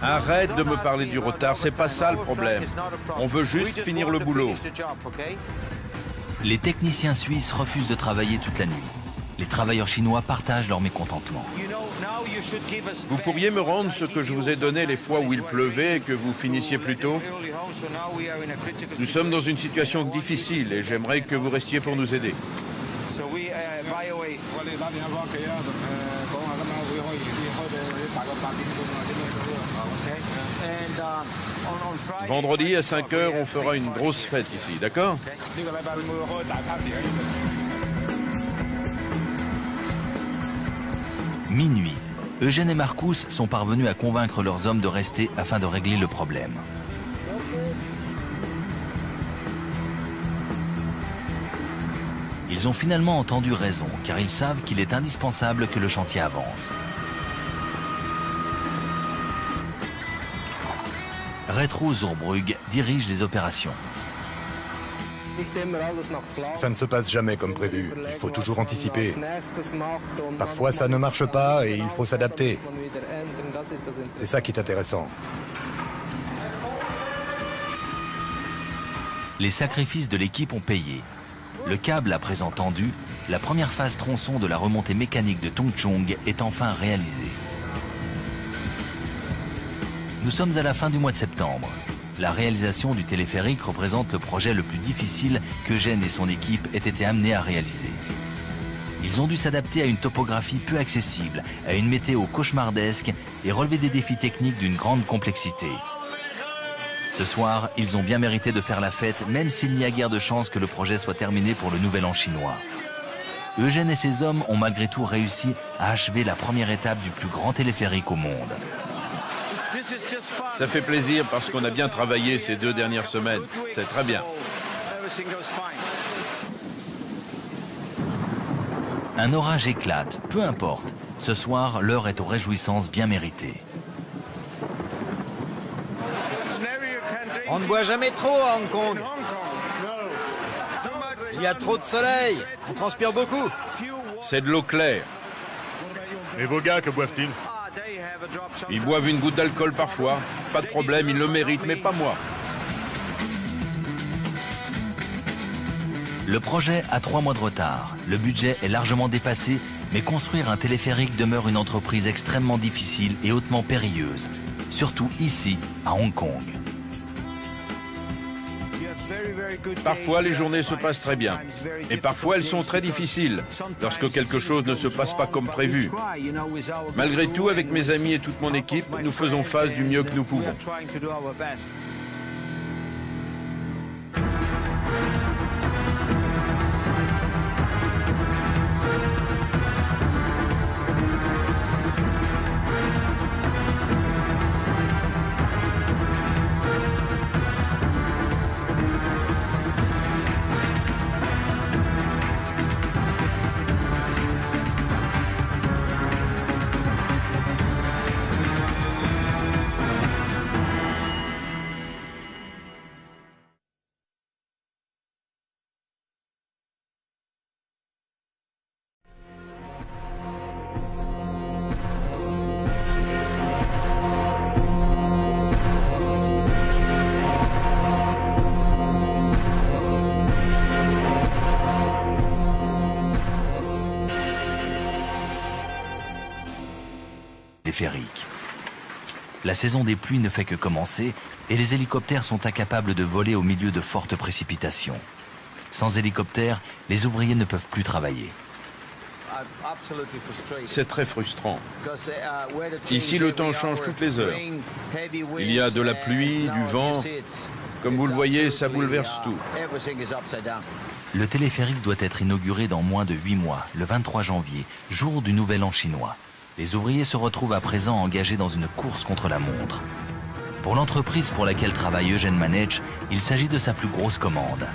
Arrête de me parler du retard, c'est pas ça le problème. On veut juste finir le boulot. Les techniciens suisses refusent de travailler toute la nuit. Les travailleurs chinois partagent leur mécontentement. Vous pourriez me rendre ce que je vous ai donné les fois où il pleuvait et que vous finissiez plus tôt? Nous sommes dans une situation difficile et j'aimerais que vous restiez pour nous aider. Vendredi à 5 h, on fera une grosse fête ici, d'accord? Minuit, Eugène et Markus sont parvenus à convaincre leurs hommes de rester afin de régler le problème. Ils ont finalement entendu raison, car ils savent qu'il est indispensable que le chantier avance. Retro Zurbrugg dirige les opérations. Ça ne se passe jamais comme prévu. Il faut toujours anticiper. Parfois, ça ne marche pas et il faut s'adapter. C'est ça qui est intéressant. Les sacrifices de l'équipe ont payé. Le câble à présent tendu, la première phase tronçon de la remontée mécanique de Tongchung est enfin réalisée. Nous sommes à la fin du mois de septembre. La réalisation du téléphérique représente le projet le plus difficile qu'Eugène et son équipe aient été amenés à réaliser. Ils ont dû s'adapter à une topographie peu accessible, à une météo cauchemardesque et relever des défis techniques d'une grande complexité. Ce soir, ils ont bien mérité de faire la fête, même s'il n'y a guère de chance que le projet soit terminé pour le Nouvel An chinois. Eugène et ses hommes ont malgré tout réussi à achever la première étape du plus grand téléphérique au monde. Ça fait plaisir parce qu'on a bien travaillé ces 2 dernières semaines. C'est très bien. Un orage éclate, peu importe. Ce soir, l'heure est aux réjouissances bien méritées. On ne boit jamais trop à Hong Kong. Il y a trop de soleil. On transpire beaucoup. C'est de l'eau claire. Et vos gars, que boivent-ils? Ils boivent une goutte d'alcool parfois. Pas de problème, ils le méritent, mais pas moi. Le projet a 3 mois de retard. Le budget est largement dépassé, mais construire un téléphérique demeure une entreprise extrêmement difficile et hautement périlleuse, surtout ici, à Hong Kong. Parfois, les journées se passent très bien. Et parfois, elles sont très difficiles, lorsque quelque chose ne se passe pas comme prévu. Malgré tout, avec mes amis et toute mon équipe, nous faisons face du mieux que nous pouvons. Téléphérique. La saison des pluies ne fait que commencer et les hélicoptères sont incapables de voler au milieu de fortes précipitations. Sans hélicoptères, les ouvriers ne peuvent plus travailler. C'est très frustrant. Ici, le temps change toutes les heures. Il y a de la pluie, du vent. Comme vous le voyez, ça bouleverse tout. Le téléphérique doit être inauguré dans moins de 8 mois, le 23 janvier, jour du Nouvel An chinois. Les ouvriers se retrouvent à présent engagés dans une course contre la montre. Pour l'entreprise pour laquelle travaille Eugène Manetsch, il s'agit de sa plus grosse commande.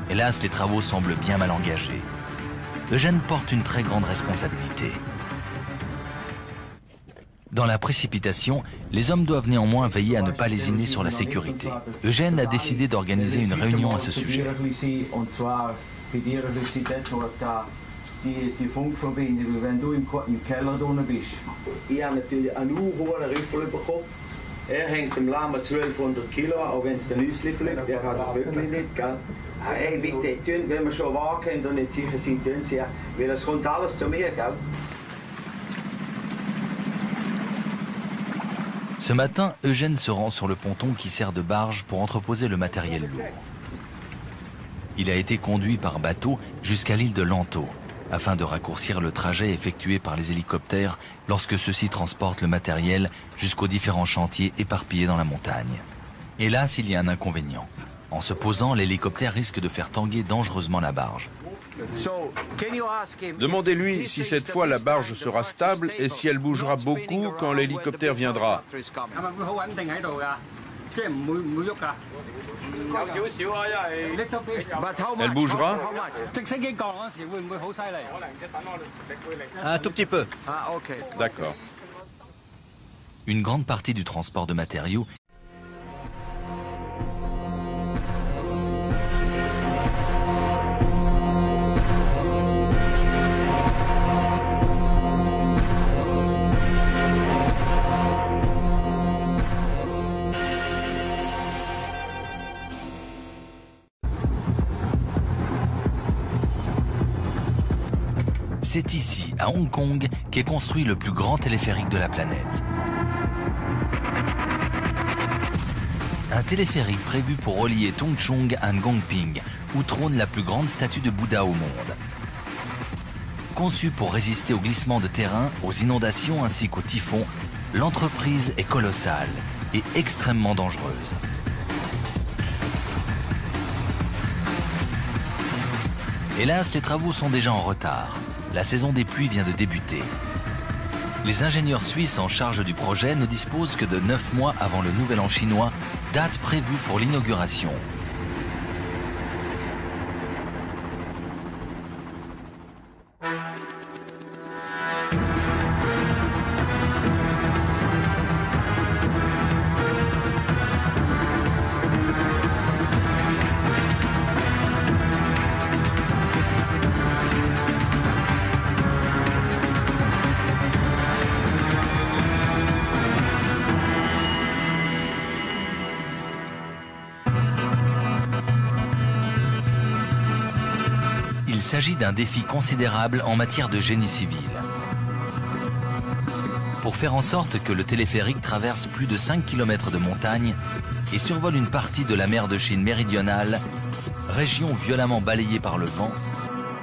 Hélas, les travaux semblent bien mal engagés. Eugène porte une très grande responsabilité. Dans la précipitation, les hommes doivent néanmoins veiller à ne pas lésiner sur la sécurité. Eugène a décidé d'organiser une réunion à ce sujet. Die Funkverbindung, wenn du im Keller drinnen bist. Ich habe natürlich einen hohen Riffel bekommen. Hängt im Lama 1200 Kilo, auch wenn es der Nüssli fliegt, der hat es wirklich nicht, gell? Hey, bitte, wenn wir schon wagen und nicht sicher sind, tun sie ja, weil es kommt alles zu mir, gell? Ce matin, Eugène se rend sur le ponton qui sert de barge pour entreposer le matériel lourd. Il a été conduit par bateau jusqu'à l'île de Lanto, afin de raccourcir le trajet effectué par les hélicoptères lorsque ceux-ci transportent le matériel jusqu'aux différents chantiers éparpillés dans la montagne. Hélas, il y a un inconvénient. En se posant, l'hélicoptère risque de faire tanguer dangereusement la barge. Demandez-lui si cette fois la barge sera stable et si elle bougera beaucoup quand l'hélicoptère viendra. Elle bougera? Un tout petit peu. D'accord. Une grande partie du transport de matériaux C'est ici, à Hong Kong, qu'est construit le plus grand téléphérique de la planète. Un téléphérique prévu pour relier Tung Chung à Ngongping, où trône la plus grande statue de Bouddha au monde. Conçu pour résister aux glissements de terrain, aux inondations ainsi qu'aux typhons, l'entreprise est colossale et extrêmement dangereuse. Hélas, les travaux sont déjà en retard. La saison des pluies vient de débuter. Les ingénieurs suisses en charge du projet ne disposent que de 9 mois avant le Nouvel An chinois, date prévue pour l'inauguration. s'agit d'un défi considérable en matière de génie civil. Pour faire en sorte que le téléphérique traverse plus de 5 km de montagne et survole une partie de la mer de Chine méridionale, région violemment balayée par le vent,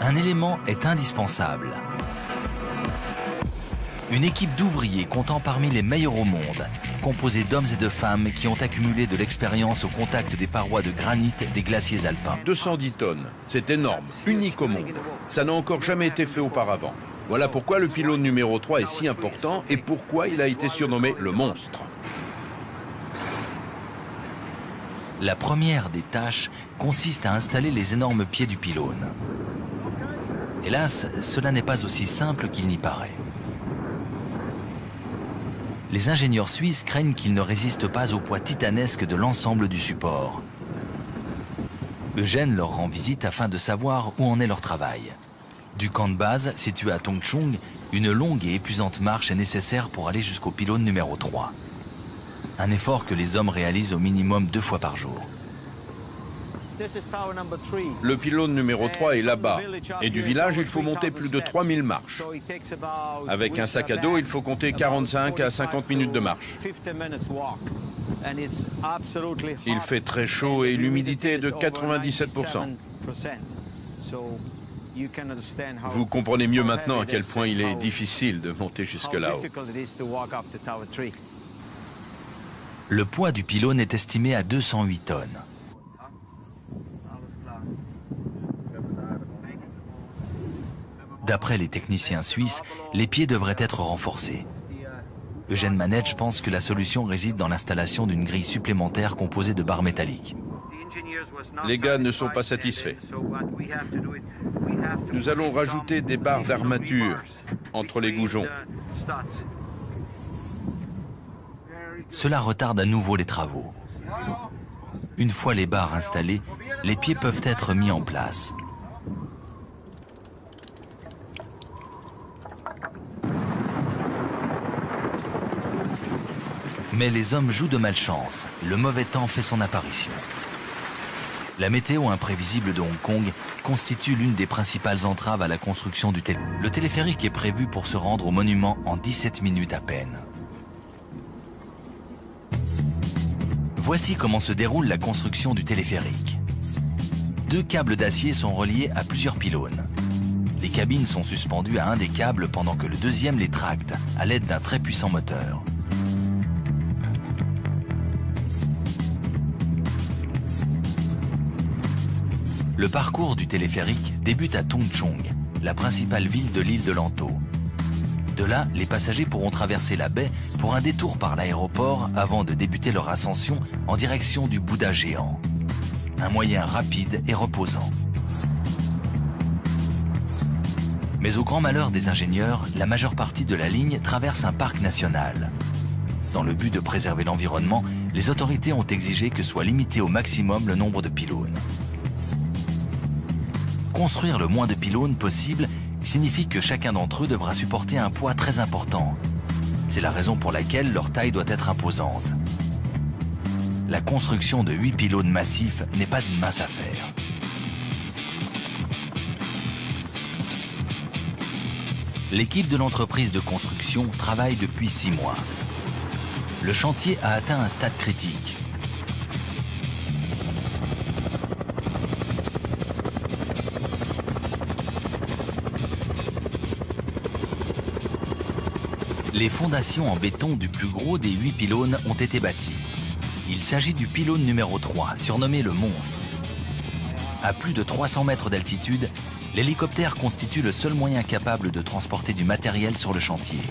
un élément est indispensable. Une équipe d'ouvriers comptant parmi les meilleurs au monde, composée d'hommes et de femmes qui ont accumulé de l'expérience au contact des parois de granit des glaciers alpins. 210 tonnes, c'est énorme, unique au monde. Ça n'a encore jamais été fait auparavant. Voilà pourquoi le pylône numéro 3 est si important et pourquoi il a été surnommé le monstre. La première des tâches consiste à installer les énormes pieds du pylône. Hélas, cela n'est pas aussi simple qu'il n'y paraît. Les ingénieurs suisses craignent qu'il ne résiste pas au poids titanesque de l'ensemble du support. Eugène leur rend visite afin de savoir où en est leur travail. Du camp de base, situé à Tongchung, une longue et épuisante marche est nécessaire pour aller jusqu'au pylône numéro 3. Un effort que les hommes réalisent au minimum 2 fois par jour. Le pylône numéro 3 est là-bas. Et du village, il faut monter plus de 3000 marches. Avec un sac à dos, il faut compter 45 à 50 minutes de marche. Il fait très chaud et l'humidité est de 97%. Vous comprenez mieux maintenant à quel point il est difficile de monter jusque là-haut. Le poids du pylône est estimé à 208 tonnes. D'après les techniciens suisses, les pieds devraient être renforcés. Eugène Manetsch pense que la solution réside dans l'installation d'une grille supplémentaire composée de barres métalliques. Les gars ne sont pas satisfaits. Nous allons rajouter des barres d'armature entre les goujons. Cela retarde à nouveau les travaux. Une fois les barres installées, les pieds peuvent être mis en place. Mais les hommes jouent de malchance. Le mauvais temps fait son apparition. La météo imprévisible de Hong Kong constitue l'une des principales entraves à la construction du téléphérique. Le téléphérique est prévu pour se rendre au monument en 17 minutes à peine. Voici comment se déroule la construction du téléphérique. 2 câbles d'acier sont reliés à plusieurs pylônes. Les cabines sont suspendues à un des câbles pendant que le deuxième les tracte à l'aide d'un très puissant moteur. Le parcours du téléphérique débute à Tongchung, la principale ville de l'île de Lantou. De là, les passagers pourront traverser la baie pour un détour par l'aéroport avant de débuter leur ascension en direction du Bouddha géant. Un moyen rapide et reposant. Mais au grand malheur des ingénieurs, la majeure partie de la ligne traverse un parc national. Dans le but de préserver l'environnement, les autorités ont exigé que soit limité au maximum le nombre de pylônes. Construire le moins de pylônes possible signifie que chacun d'entre eux devra supporter un poids très important. C'est la raison pour laquelle leur taille doit être imposante. La construction de 8 pylônes massifs n'est pas une mince affaire. L'équipe de l'entreprise de construction travaille depuis 6 mois. Le chantier a atteint un stade critique. Les fondations en béton du plus gros des 8 pylônes ont été bâties. Il s'agit du pylône numéro 3, surnommé le monstre. À plus de 300 mètres d'altitude, l'hélicoptère constitue le seul moyen capable de transporter du matériel sur le chantier.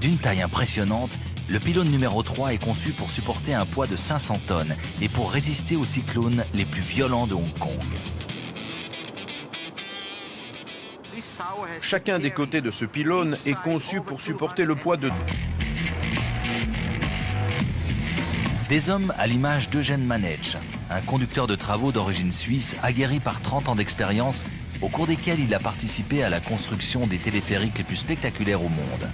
D'une taille impressionnante, le pylône numéro 3 est conçu pour supporter un poids de 500 tonnes et pour résister aux cyclones les plus violents de Hong Kong. Chacun des côtés de ce pylône est conçu pour supporter le poids de... Des hommes à l'image d'Eugène Manetsch, un conducteur de travaux d'origine suisse aguerri par 30 ans d'expérience, au cours desquels il a participé à la construction des téléphériques les plus spectaculaires au monde.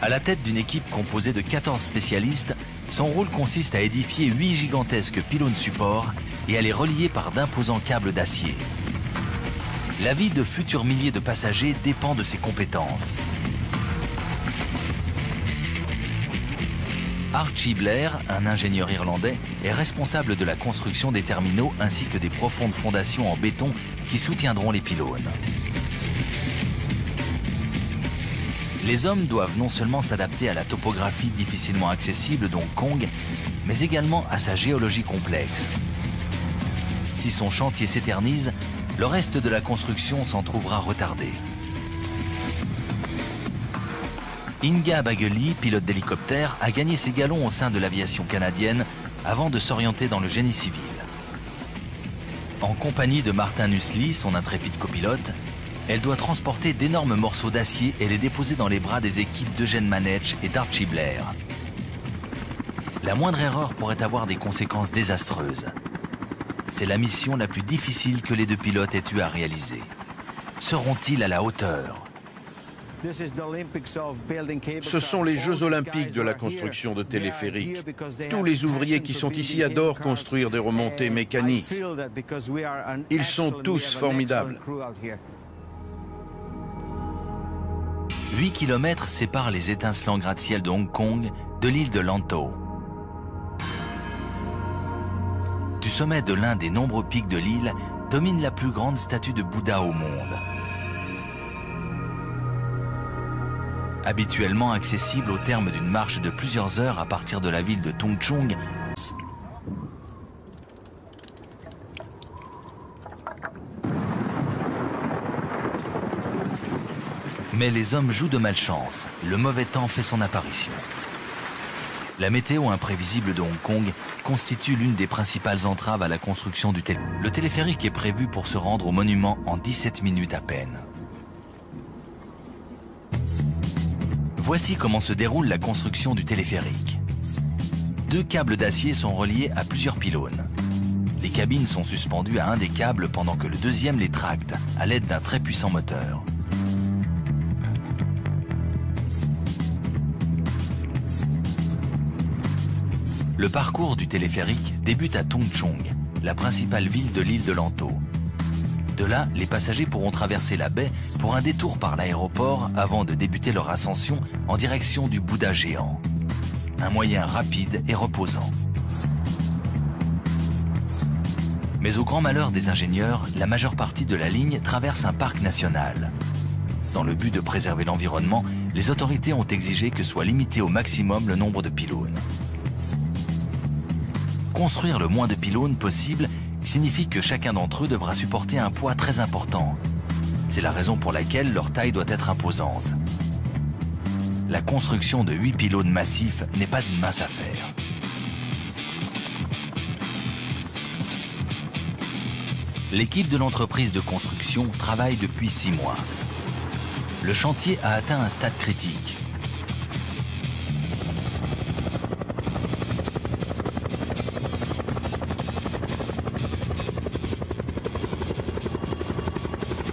À la tête d'une équipe composée de 14 spécialistes, son rôle consiste à édifier 8 gigantesques pylônes supports et à les relier par d'imposants câbles d'acier. La vie de futurs milliers de passagers dépend de ses compétences. Archie Blair, un ingénieur irlandais, est responsable de la construction des terminaux ainsi que des profondes fondations en béton qui soutiendront les pylônes. Les hommes doivent non seulement s'adapter à la topographie difficilement accessible d'Hong Kong, mais également à sa géologie complexe. Si son chantier s'éternise, le reste de la construction s'en trouvera retardé. Inga Bagheli, pilote d'hélicoptère, a gagné ses galons au sein de l'aviation canadienne avant de s'orienter dans le génie civil. En compagnie de Martin Nussli, son intrépide copilote, elle doit transporter d'énormes morceaux d'acier et les déposer dans les bras des équipes d'Eugene Manetsch et d'Archie Blair. La moindre erreur pourrait avoir des conséquences désastreuses. C'est la mission la plus difficile que les deux pilotes aient eu à réaliser. Seront-ils à la hauteur ? Ce sont les Jeux olympiques de la construction de téléphériques. Tous les ouvriers qui sont ici adorent construire des remontées mécaniques. Ils sont tous formidables. 8 km séparent les étincelants gratte-ciel de Hong Kong de l'île de Lantau. Du sommet de l'un des nombreux pics de l'île domine la plus grande statue de Bouddha au monde. Habituellement accessible au terme d'une marche de plusieurs heures à partir de la ville de Tung Chung, mais les hommes jouent de malchance. Le mauvais temps fait son apparition. La météo imprévisible de Hong Kong constitue l'une des principales entraves à la construction du téléphérique. Le téléphérique est prévu pour se rendre au monument en 17 minutes à peine. Voici comment se déroule la construction du téléphérique. 2 câbles d'acier sont reliés à plusieurs pylônes. Les cabines sont suspendues à un des câbles pendant que le deuxième les tracte à l'aide d'un très puissant moteur. Le parcours du téléphérique débute à Tung Chung, la principale ville de l'île de Lantau. De là, les passagers pourront traverser la baie pour un détour par l'aéroport avant de débuter leur ascension en direction du Bouddha géant. Un moyen rapide et reposant. Mais au grand malheur des ingénieurs, la majeure partie de la ligne traverse un parc national. Dans le but de préserver l'environnement, les autorités ont exigé que soit limité au maximum le nombre de pylônes. Construire le moins de pylônes possible signifie que chacun d'entre eux devra supporter un poids très important. C'est la raison pour laquelle leur taille doit être imposante. La construction de 8 pylônes massifs n'est pas une mince affaire. L'équipe de l'entreprise de construction travaille depuis 6 mois. Le chantier a atteint un stade critique.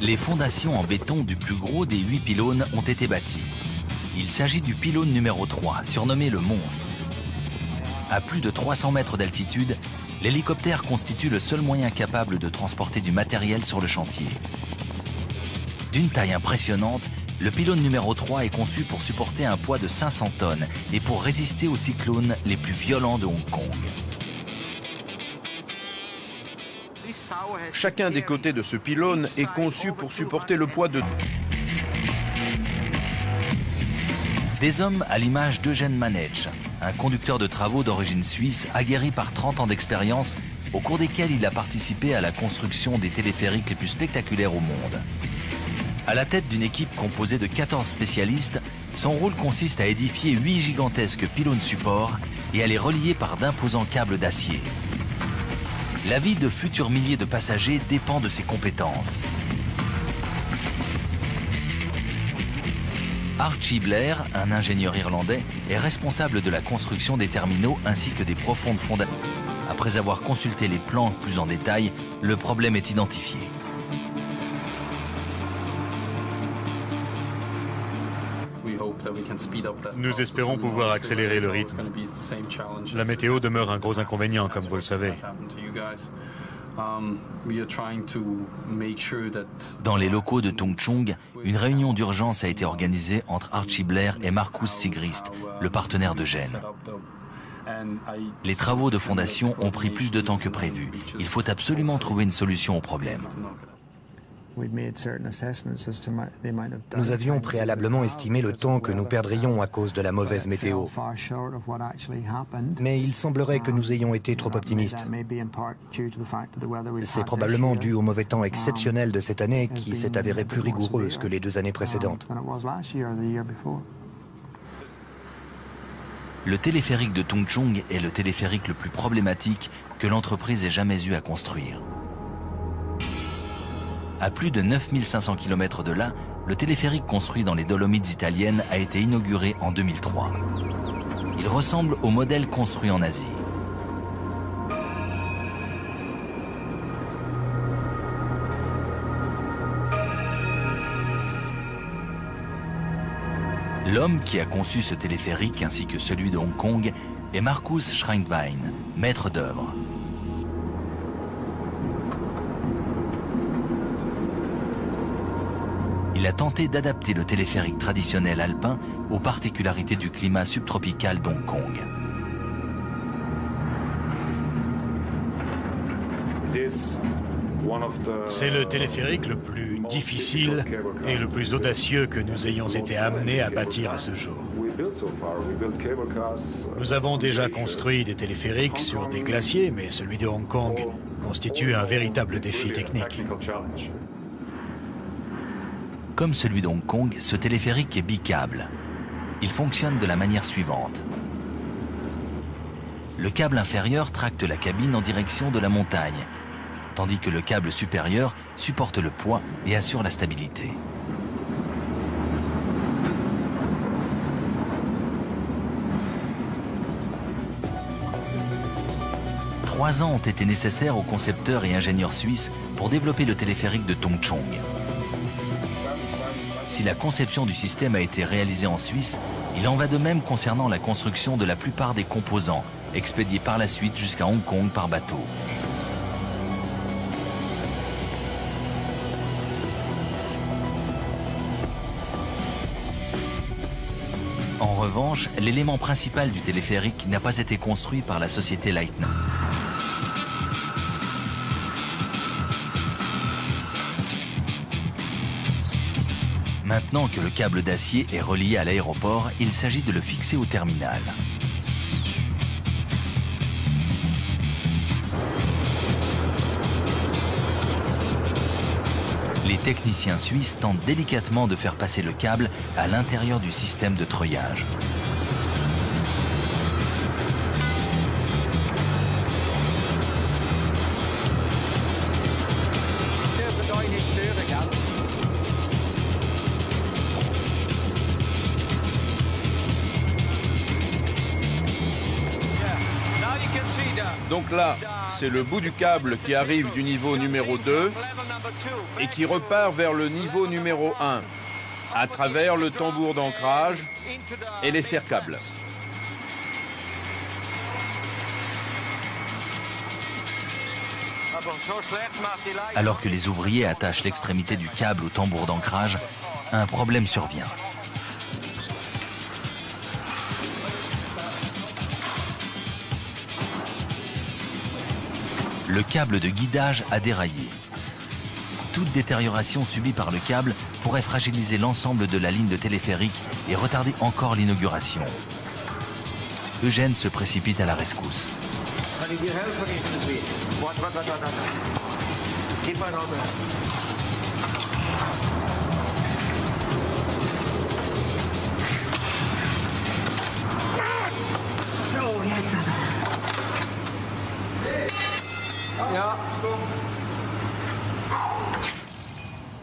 Les fondations en béton du plus gros des 8 pylônes ont été bâties. Il s'agit du pylône numéro 3, surnommé le Monstre. À plus de 300 mètres d'altitude, l'hélicoptère constitue le seul moyen capable de transporter du matériel sur le chantier. D'une taille impressionnante, le pylône numéro 3 est conçu pour supporter un poids de 500 tonnes et pour résister aux cyclones les plus violents de Hong Kong. Chacun des côtés de ce pylône est conçu pour supporter le poids de... Des hommes à l'image d'Eugene Manetsch, un conducteur de travaux d'origine suisse aguerri par 30 ans d'expérience, au cours desquels il a participé à la construction des téléphériques les plus spectaculaires au monde. À la tête d'une équipe composée de 14 spécialistes, son rôle consiste à édifier 8 gigantesques pylônes supports et à les relier par d'imposants câbles d'acier. La vie de futurs milliers de passagers dépend de ses compétences. Archie Blair, un ingénieur irlandais, est responsable de la construction des terminaux ainsi que des profondes fondations. Après avoir consulté les plans plus en détail, le problème est identifié. Nous espérons pouvoir accélérer le rythme. La météo demeure un gros inconvénient, comme vous le savez. Dans les locaux de Tung Chung, une réunion d'urgence a été organisée entre Archie Blair et Marcus Sigrist, le partenaire d'Eugène. Les travaux de fondation ont pris plus de temps que prévu. Il faut absolument trouver une solution au problème. Nous avions préalablement estimé le temps que nous perdrions à cause de la mauvaise météo. Mais il semblerait que nous ayons été trop optimistes. C'est probablement dû au mauvais temps exceptionnel de cette année qui s'est avéré plus rigoureuse que les 2 années précédentes. Le téléphérique de Tung Chung est le téléphérique le plus problématique que l'entreprise ait jamais eu à construire. À plus de 9500 km de là, le téléphérique construit dans les Dolomites italiennes a été inauguré en 2003. Il ressemble au modèle construit en Asie. L'homme qui a conçu ce téléphérique ainsi que celui de Hong Kong est Marcus Schreindwein, maître d'œuvre. Il a tenté d'adapter le téléphérique traditionnel alpin aux particularités du climat subtropical d'Hong Kong. C'est le téléphérique le plus difficile et le plus audacieux que nous ayons été amenés à bâtir à ce jour. Nous avons déjà construit des téléphériques sur des glaciers, mais celui de Hong Kong constitue un véritable défi technique. Comme celui de Hong Kong, ce téléphérique est bicâble. Il fonctionne de la manière suivante. Le câble inférieur tracte la cabine en direction de la montagne, tandis que le câble supérieur supporte le poids et assure la stabilité. Trois ans ont été nécessaires aux concepteurs et ingénieurs suisses pour développer le téléphérique de Tung Chung. Si la conception du système a été réalisée en Suisse, il en va de même concernant la construction de la plupart des composants, expédiés par la suite jusqu'à Hong Kong par bateau. En revanche, l'élément principal du téléphérique n'a pas été construit par la société Leitner. Maintenant que le câble d'acier est relié à l'aéroport, il s'agit de le fixer au terminal. Les techniciens suisses tentent délicatement de faire passer le câble à l'intérieur du système de treuillage. Donc là, c'est le bout du câble qui arrive du niveau numéro 2 et qui repart vers le niveau numéro 1 à travers le tambour d'ancrage et les serre-câbles. Alors que les ouvriers attachent l'extrémité du câble au tambour d'ancrage, un problème survient. Le câble de guidage a déraillé. Toute détérioration subie par le câble pourrait fragiliser l'ensemble de la ligne de téléphérique et retarder encore l'inauguration. Eugène se précipite à la rescousse.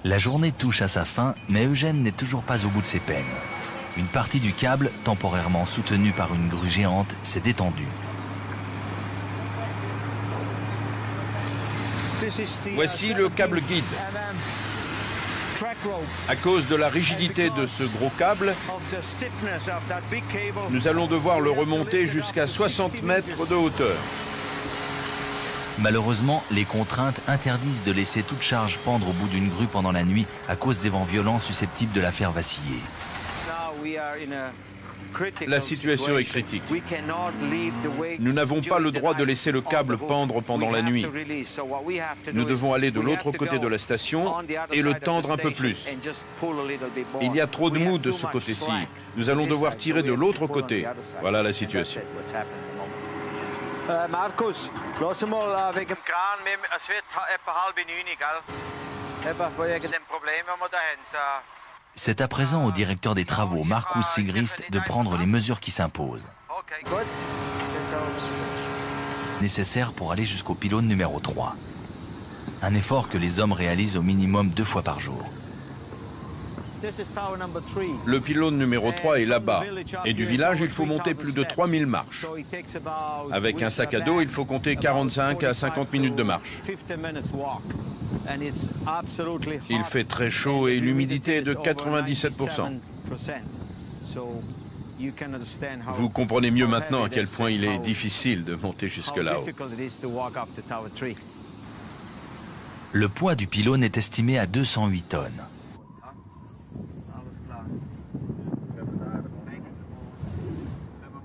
La journée touche à sa fin, mais Eugène n'est toujours pas au bout de ses peines. Une partie du câble, temporairement soutenue par une grue géante, s'est détendue. Voici le câble guide. À cause de la rigidité de ce gros câble, nous allons devoir le remonter jusqu'à 60 mètres de hauteur. Malheureusement, les contraintes interdisent de laisser toute charge pendre au bout d'une grue pendant la nuit à cause des vents violents susceptibles de la faire vaciller. La situation est critique. Nous n'avons pas le droit de laisser le câble pendre pendant la nuit. Nous devons aller de l'autre côté de la station et le tendre un peu plus. Il y a trop de mou de ce côté-ci. Nous allons devoir tirer de l'autre côté. Voilà la situation. Markus, lass mal wegen dem Kran, es wird etwa 8:30, gell? Etwa wegen dem Problem, das wir da haben. C'est à présent au directeur des travaux, Markus Sigrist, de prendre les mesures qui s'imposent. Nécessaires pour aller jusqu'au pylône numéro 3. Un effort que les hommes réalisent au minimum 2 fois par jour. Le pylône numéro 3 est là-bas. Et du village, il faut monter plus de 3000 marches. Avec un sac à dos, il faut compter 45 à 50 minutes de marche. Il fait très chaud et l'humidité est de 97%. Vous comprenez mieux maintenant à quel point il est difficile de monter jusque là-haut. Le poids du pylône est estimé à 208 tonnes.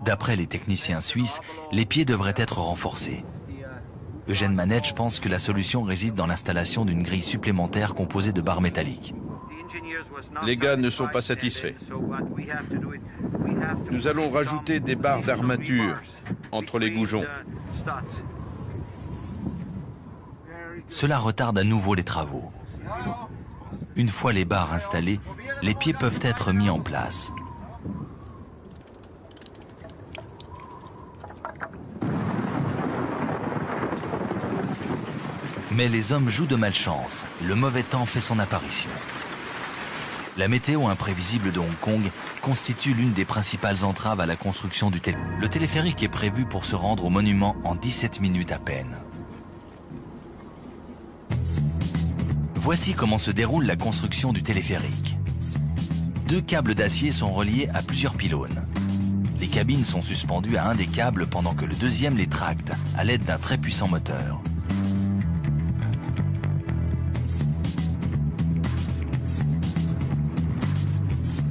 D'après les techniciens suisses, les pieds devraient être renforcés. Eugène Manetsch pense que la solution réside dans l'installation d'une grille supplémentaire composée de barres métalliques. Les gars ne sont pas satisfaits. Nous allons rajouter des barres d'armature entre les goujons. Cela retarde à nouveau les travaux. Une fois les barres installées, les pieds peuvent être mis en place. Mais les hommes jouent de malchance. Le mauvais temps fait son apparition. La météo imprévisible de Hong Kong constitue l'une des principales entraves à la construction du téléphérique. Le téléphérique est prévu pour se rendre au monument en 17 minutes à peine. Voici comment se déroule la construction du téléphérique. 2 câbles d'acier sont reliés à plusieurs pylônes. Les cabines sont suspendues à un des câbles pendant que le deuxième les tracte à l'aide d'un très puissant moteur.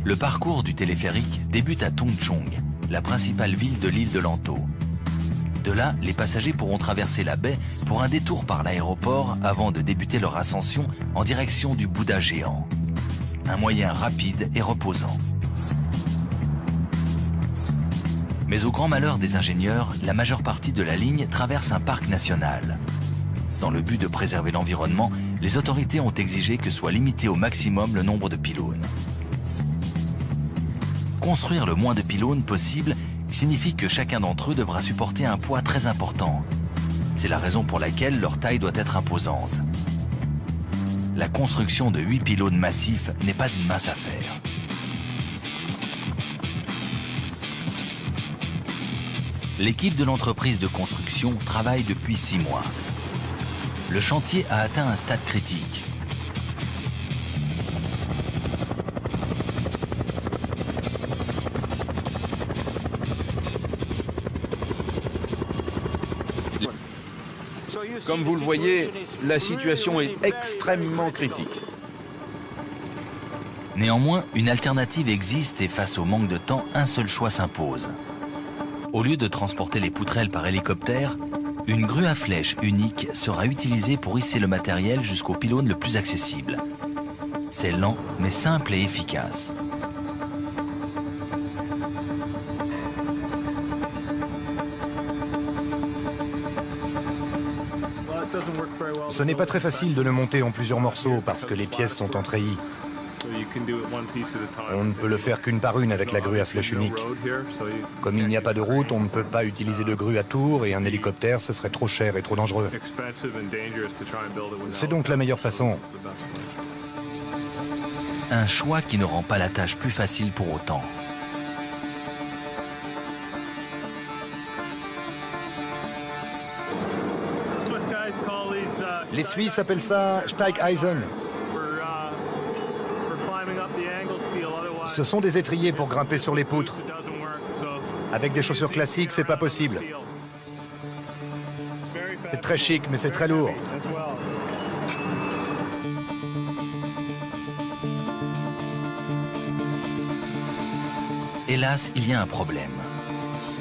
Le parcours du téléphérique débute à Tung Chung, la principale ville de l'île de Lanto. De là, les passagers pourront traverser la baie pour un détour par l'aéroport avant de débuter leur ascension en direction du Bouddha géant. Un moyen rapide et reposant. Mais au grand malheur des ingénieurs, la majeure partie de la ligne traverse un parc national. Dans le but de préserver l'environnement, les autorités ont exigé que soit limité au maximum le nombre de pylônes. Construire le moins de pylônes possible signifie que chacun d'entre eux devra supporter un poids très important. C'est la raison pour laquelle leur taille doit être imposante. La construction de 8 pylônes massifs n'est pas une mince affaire. L'équipe de l'entreprise de construction travaille depuis 6 mois. Le chantier a atteint un stade critique. Comme vous le voyez, la situation est extrêmement critique. Néanmoins, une alternative existe et face au manque de temps, un seul choix s'impose. Au lieu de transporter les poutrelles par hélicoptère, une grue à flèche unique sera utilisée pour hisser le matériel jusqu'au pylône le plus accessible. C'est lent, mais simple et efficace. Ce n'est pas très facile de le monter en plusieurs morceaux parce que les pièces sont en treillis. On ne peut le faire qu'une par une avec la grue à flèche unique. Comme il n'y a pas de route, on ne peut pas utiliser de grue à tour et un hélicoptère, ce serait trop cher et trop dangereux. C'est donc la meilleure façon. Un choix qui ne rend pas la tâche plus facile pour autant. Les Suisses appellent ça Steigeisen. Ce sont des étriers pour grimper sur les poutres. Avec des chaussures classiques, c'est pas possible. C'est très chic, mais c'est très lourd. Hélas, il y a un problème.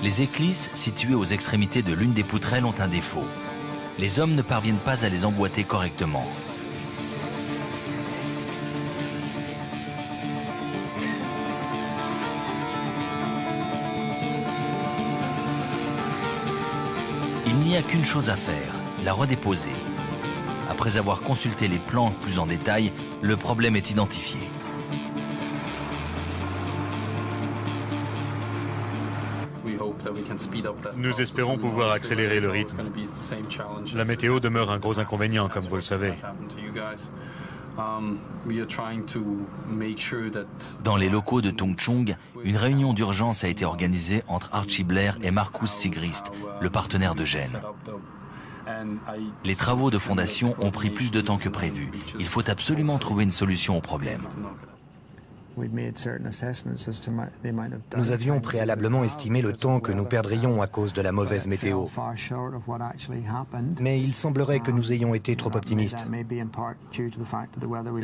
Les éclisses situées aux extrémités de l'une des poutrelles ont un défaut. Les hommes ne parviennent pas à les emboîter correctement. Il n'y a qu'une chose à faire, la redéposer. Après avoir consulté les plans plus en détail, le problème est identifié. Nous espérons pouvoir accélérer le rythme. La météo demeure un gros inconvénient, comme vous le savez. Dans les locaux de Tung Chung, une réunion d'urgence a été organisée entre Archie Blair et Marcus Sigrist, le partenaire d'Eugène. Les travaux de fondation ont pris plus de temps que prévu. Il faut absolument trouver une solution au problème. Nous avions préalablement estimé le temps que nous perdrions à cause de la mauvaise météo. Mais il semblerait que nous ayons été trop optimistes.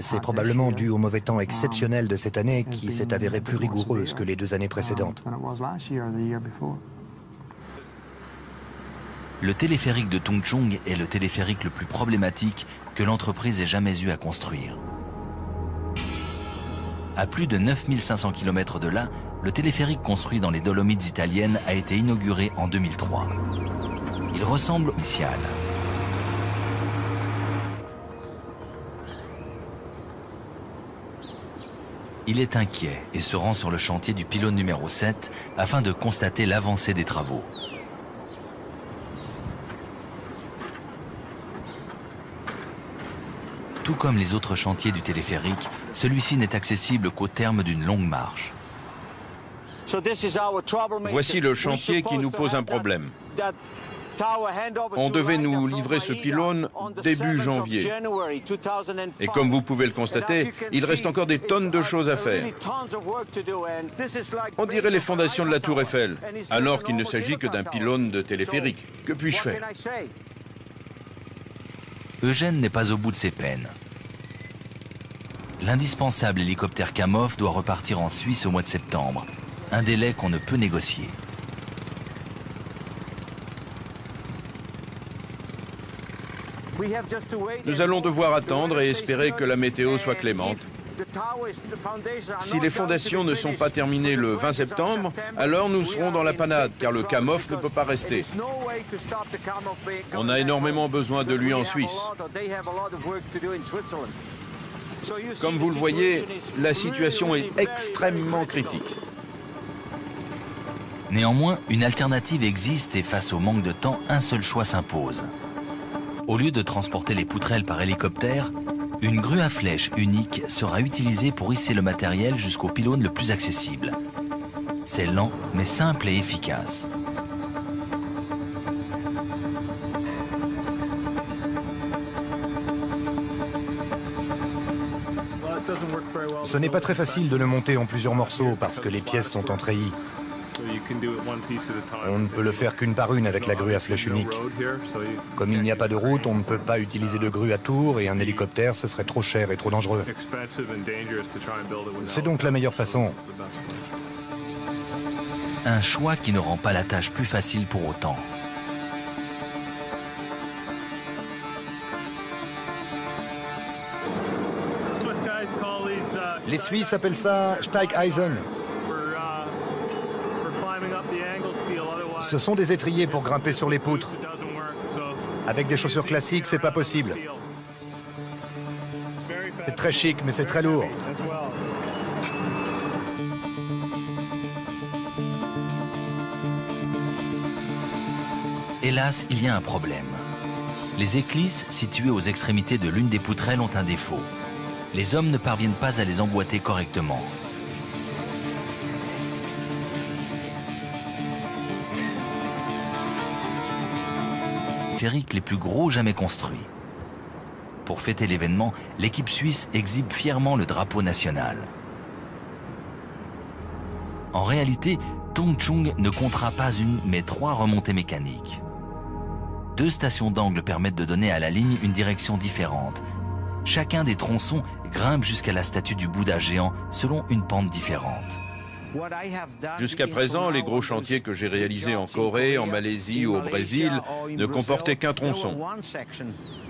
C'est probablement dû au mauvais temps exceptionnel de cette année qui s'est avéré plus rigoureuse que les 2 années précédentes. Le téléphérique de Tung Chung est le téléphérique le plus problématique que l'entreprise ait jamais eu à construire. À plus de 9500 km de là, le téléphérique construit dans les Dolomites italiennes a été inauguré en 2003. Il ressemble au initial. Il est inquiet et se rend sur le chantier du pylône numéro 7 afin de constater l'avancée des travaux. Tout comme les autres chantiers du téléphérique, celui-ci n'est accessible qu'au terme d'une longue marche. Voici le chantier qui nous pose un problème. On devait nous livrer ce pylône début janvier. Et comme vous pouvez le constater, il reste encore des tonnes de choses à faire. On dirait les fondations de la Tour Eiffel, alors qu'il ne s'agit que d'un pylône de téléphérique. Que puis-je faire ? Eugène n'est pas au bout de ses peines. L'indispensable hélicoptère Kamov doit repartir en Suisse au mois de septembre, un délai qu'on ne peut négocier. Nous allons devoir attendre et espérer que la météo soit clémente. Si les fondations ne sont pas terminées le 20 septembre, alors nous serons dans la panade, car le Kamov ne peut pas rester. On a énormément besoin de lui en Suisse. Comme vous le voyez, la situation est extrêmement critique. Néanmoins, une alternative existe et face au manque de temps, un seul choix s'impose. Au lieu de transporter les poutrelles par hélicoptère, une grue à flèche unique sera utilisée pour hisser le matériel jusqu'au pylône le plus accessible. C'est lent, mais simple et efficace. Ce n'est pas très facile de le monter en plusieurs morceaux parce que les pièces sont en treillis. On ne peut le faire qu'une par une avec la grue à flèche unique. Comme il n'y a pas de route, on ne peut pas utiliser de grue à tour et un hélicoptère, ce serait trop cher et trop dangereux. C'est donc la meilleure façon. Un choix qui ne rend pas la tâche plus facile pour autant. Les Suisses appellent ça Steigeisen. Ce sont des étriers pour grimper sur les poutres. Avec des chaussures classiques, c'est pas possible. C'est très chic, mais c'est très lourd. Hélas, il y a un problème. Les éclisses situées aux extrémités de l'une des poutrelles ont un défaut. Les hommes ne parviennent pas à les emboîter correctement. Les téléphériques les plus gros jamais construits. Pour fêter l'événement, l'équipe suisse exhibe fièrement le drapeau national. En réalité, Tung Chung ne comptera pas une, mais 3 remontées mécaniques. 2 stations d'angle permettent de donner à la ligne une direction différente. Chacun des tronçons grimpe jusqu'à la statue du Bouddha géant selon une pente différente. Jusqu'à présent, les gros chantiers que j'ai réalisés en Corée, en Malaisie ou au Brésil ne comportaient qu'un tronçon.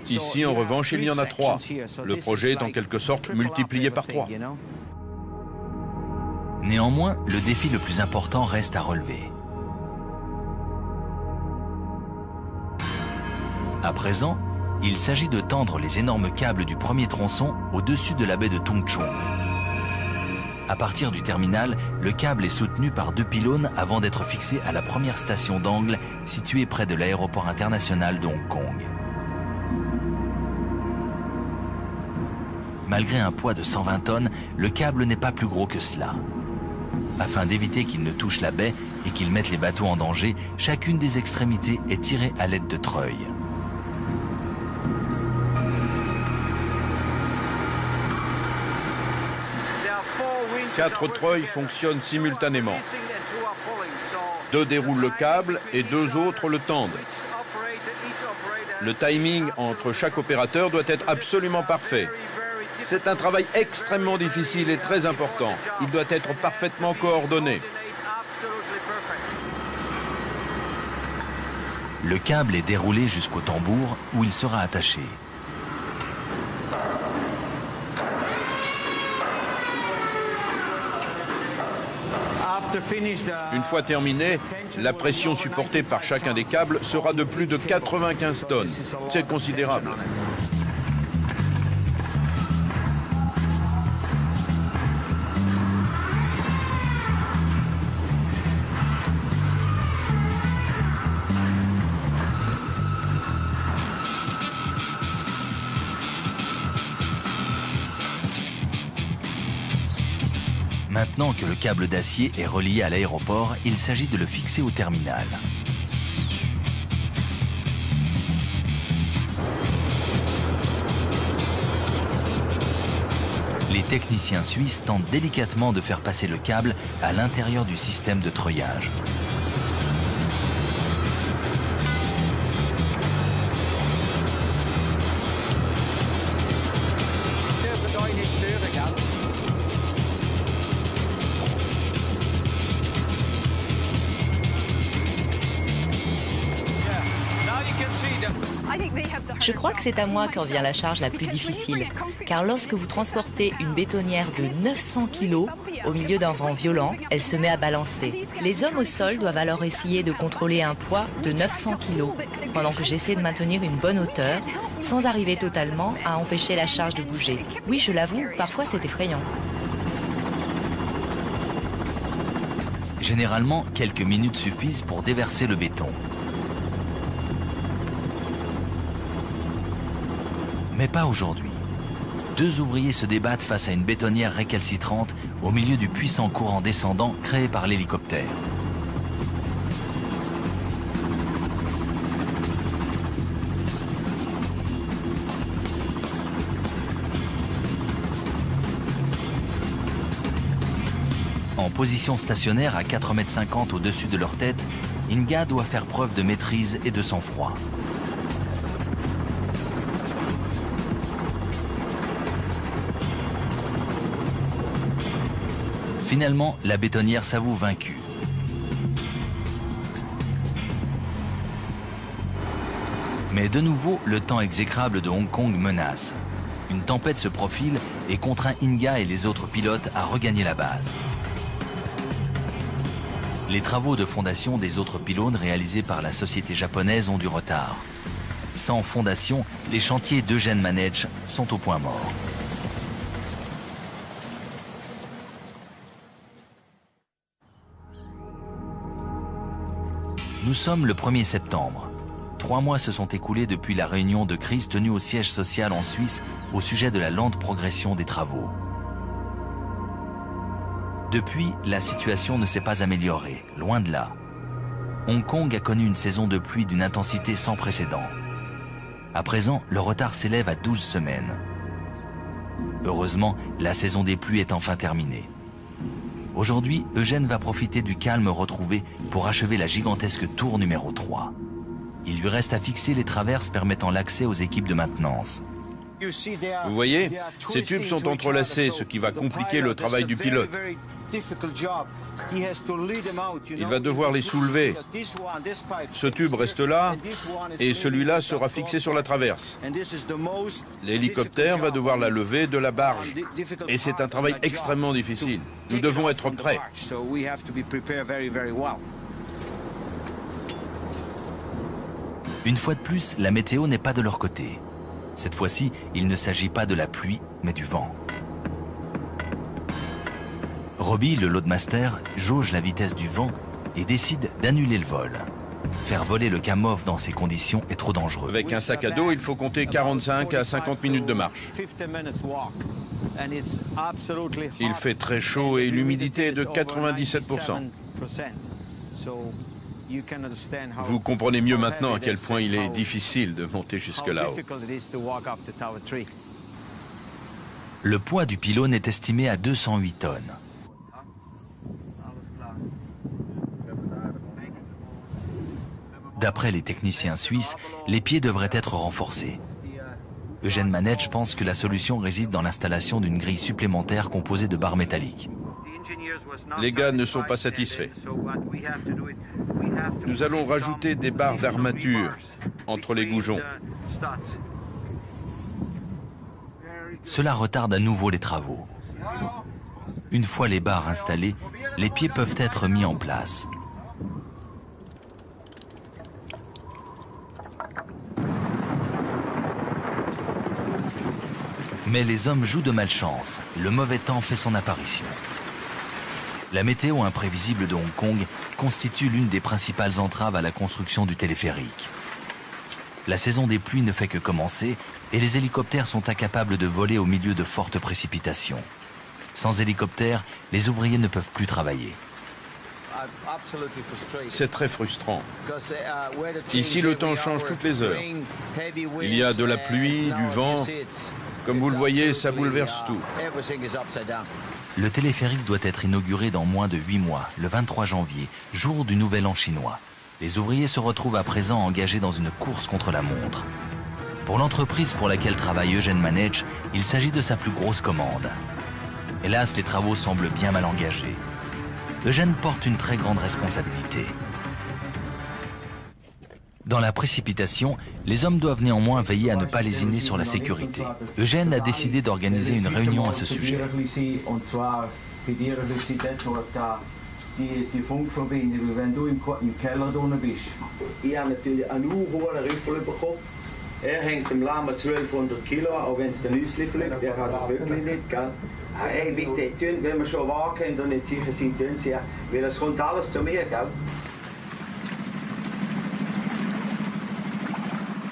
Ici, en revanche, il y en a 3. Le projet est en quelque sorte multiplié par 3. Néanmoins, le défi le plus important reste à relever. À présent, il s'agit de tendre les énormes câbles du premier tronçon au-dessus de la baie de Tongchong. À partir du terminal, le câble est soutenu par 2 pylônes avant d'être fixé à la première station d'angle située près de l'aéroport international de Hong Kong. Malgré un poids de 120 tonnes, le câble n'est pas plus gros que cela. Afin d'éviter qu'il ne touche la baie et qu'il mette les bateaux en danger, chacune des extrémités est tirée à l'aide de treuils. Quatre treuils fonctionnent simultanément. 2 déroulent le câble et 2 autres le tendent. Le timing entre chaque opérateur doit être absolument parfait. C'est un travail extrêmement difficile et très important. Il doit être parfaitement coordonné. Le câble est déroulé jusqu'au tambour où il sera attaché. Une fois terminé, la pression supportée par chacun des câbles sera de plus de 95 tonnes. C'est considérable. Maintenant que le câble d'acier est relié à l'aéroport, il s'agit de le fixer au terminal. Les techniciens suisses tentent délicatement de faire passer le câble à l'intérieur du système de treuillage. Je crois que c'est à moi qu'en vient la charge la plus difficile, car lorsque vous transportez une bétonnière de 900 kg au milieu d'un vent violent, elle se met à balancer. Les hommes au sol doivent alors essayer de contrôler un poids de 900 kg, pendant que j'essaie de maintenir une bonne hauteur, sans arriver totalement à empêcher la charge de bouger. Oui, je l'avoue, parfois c'est effrayant. Généralement, quelques minutes suffisent pour déverser le béton. Mais pas aujourd'hui. 2 ouvriers se débattent face à une bétonnière récalcitrante au milieu du puissant courant descendant créé par l'hélicoptère. En position stationnaire à 4,50 m au-dessus de leur tête, Inga doit faire preuve de maîtrise et de sang-froid. Finalement, la bétonnière s'avoue vaincue. Mais de nouveau, le temps exécrable de Hong Kong menace. Une tempête se profile et contraint Inga et les autres pilotes à regagner la base. Les travaux de fondation des autres pylônes réalisés par la société japonaise ont du retard. Sans fondation, les chantiers d'Eugène Manège sont au point mort. Nous sommes le 1er septembre. 3 mois se sont écoulés depuis la réunion de crise tenue au siège social en Suisse au sujet de la lente progression des travaux. Depuis, la situation ne s'est pas améliorée, loin de là. Hong Kong a connu une saison de pluie d'une intensité sans précédent. À présent, le retard s'élève à 12 semaines. Heureusement, la saison des pluies est enfin terminée. Aujourd'hui, Eugène va profiter du calme retrouvé pour achever la gigantesque tour numéro 3. Il lui reste à fixer les traverses permettant l'accès aux équipes de maintenance. Vous voyez, ces tubes sont entrelacés, ce qui va compliquer le travail du pilote. Il va devoir les soulever. Ce tube reste là et celui-là sera fixé sur la traverse. L'hélicoptère va devoir la lever de la barge. Et c'est un travail extrêmement difficile. Nous devons être prêts. Une fois de plus, la météo n'est pas de leur côté. Cette fois-ci, il ne s'agit pas de la pluie, mais du vent. Robbie, le loadmaster, jauge la vitesse du vent et décide d'annuler le vol. Faire voler le Kamov dans ces conditions est trop dangereux. Avec un sac à dos, il faut compter 45 à 50 minutes de marche. Il fait très chaud et l'humidité est de 97%. Vous comprenez mieux maintenant à quel point il est difficile de monter jusque là-haut. Le poids du pylône est estimé à 208 tonnes. D'après les techniciens suisses, les pieds devraient être renforcés. Eugène Manetsch pense que la solution réside dans l'installation d'une grille supplémentaire composée de barres métalliques. Les gars ne sont pas satisfaits. Nous allons rajouter des barres d'armature entre les goujons. Cela retarde à nouveau les travaux. Une fois les barres installées, les pieds peuvent être mis en place. Mais les hommes jouent de malchance. Le mauvais temps fait son apparition. La météo imprévisible de Hong Kong constitue l'une des principales entraves à la construction du téléphérique. La saison des pluies ne fait que commencer et les hélicoptères sont incapables de voler au milieu de fortes précipitations. Sans hélicoptères, les ouvriers ne peuvent plus travailler. C'est très frustrant. Ici, le temps change toutes les heures. Il y a de la pluie, du vent. Comme vous le voyez, ça bouleverse tout. Le téléphérique doit être inauguré dans moins de 8 mois, le 23 janvier, jour du Nouvel An chinois. Les ouvriers se retrouvent à présent engagés dans une course contre la montre. Pour l'entreprise pour laquelle travaille Eugène Manetsch, il s'agit de sa plus grosse commande. Hélas, les travaux semblent bien mal engagés. Eugène porte une très grande responsabilité. Dans la précipitation, les hommes doivent néanmoins veiller à ne pas lésiner sur la sécurité. Eugène a décidé d'organiser une réunion à ce sujet. Die Funkverbindung, wenn du im Keller drinnen bist. Ich habe natürlich einen hohen Rüffel bekommen. Hängt im Lama 1200 Kilo, auch wenn es der Nüssli fliegt, der hat es wirklich nicht, gell? Hey, bitte, wenn wir schon wagen und nicht sicher sind, tun sie ja, weil es kommt alles zu mir, gell?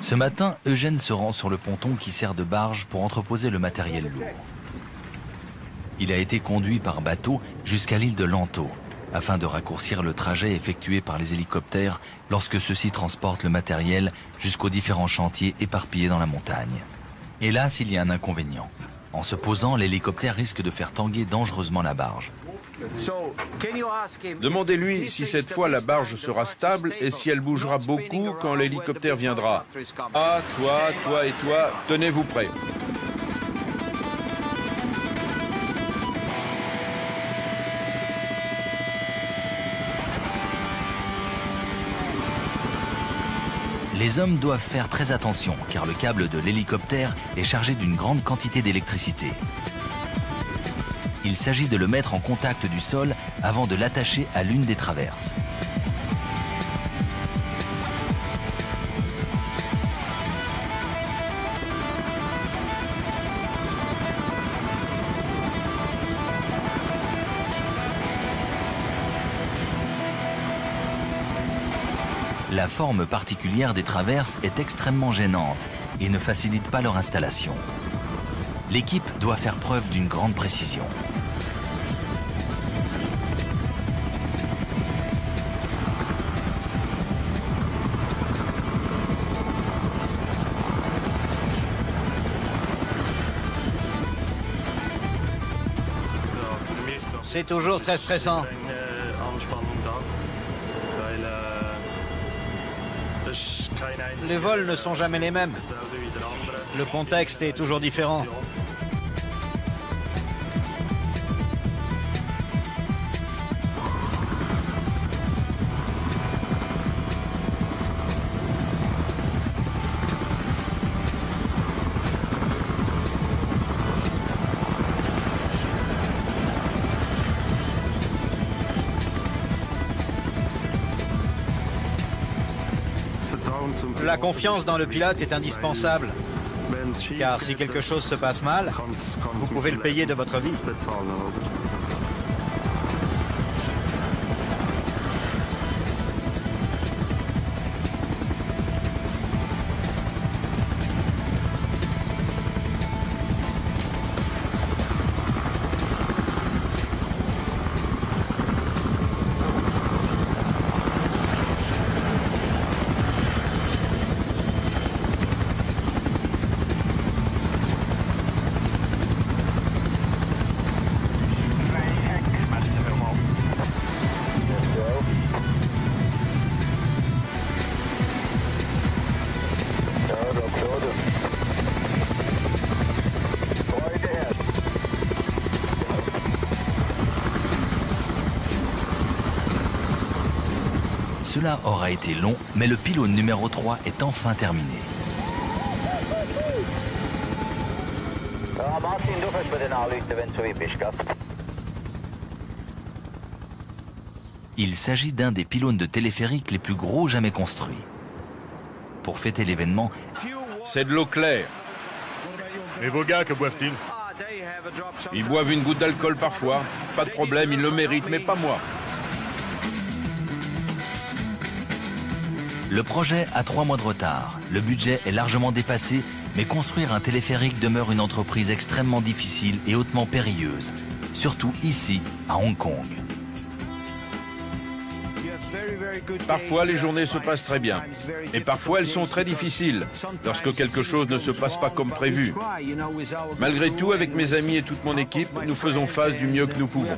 Ce matin, Eugène se rend sur le ponton qui sert de barge pour entreposer le matériel lourd. Il a été conduit par bateau jusqu'à l'île de Lanto, afin de raccourcir le trajet effectué par les hélicoptères lorsque ceux-ci transportent le matériel jusqu'aux différents chantiers éparpillés dans la montagne. Hélas, il y a un inconvénient. En se posant, l'hélicoptère risque de faire tanguer dangereusement la barge. Demandez-lui si cette fois la barge sera stable et si elle bougera beaucoup quand l'hélicoptère viendra. Ah, toi et toi, tenez-vous prêts. Les hommes doivent faire très attention car le câble de l'hélicoptère est chargé d'une grande quantité d'électricité. Il s'agit de le mettre en contact du sol avant de l'attacher à l'une des traverses. La forme particulière des traverses est extrêmement gênante et ne facilite pas leur installation. L'équipe doit faire preuve d'une grande précision. C'est toujours très stressant. Les vols ne sont jamais les mêmes. Le contexte est toujours différent. La confiance dans le pilote est indispensable, car si quelque chose se passe mal, vous pouvez le payer de votre vie. Cela aura été long, mais le pylône numéro 3 est enfin terminé. Il s'agit d'un des pylônes de téléphérique les plus gros jamais construits. Pour fêter l'événement, c'est de l'eau claire. Et vos gars, que boivent-ils? Ils boivent une goutte d'alcool parfois. Pas de problème, ils le méritent, mais pas moi. Le projet a 3 mois de retard. Le budget est largement dépassé, mais construire un téléphérique demeure une entreprise extrêmement difficile et hautement périlleuse, surtout ici, à Hong Kong. Parfois, les journées se passent très bien. Et parfois, elles sont très difficiles, lorsque quelque chose ne se passe pas comme prévu. Malgré tout, avec mes amis et toute mon équipe, nous faisons face du mieux que nous pouvons.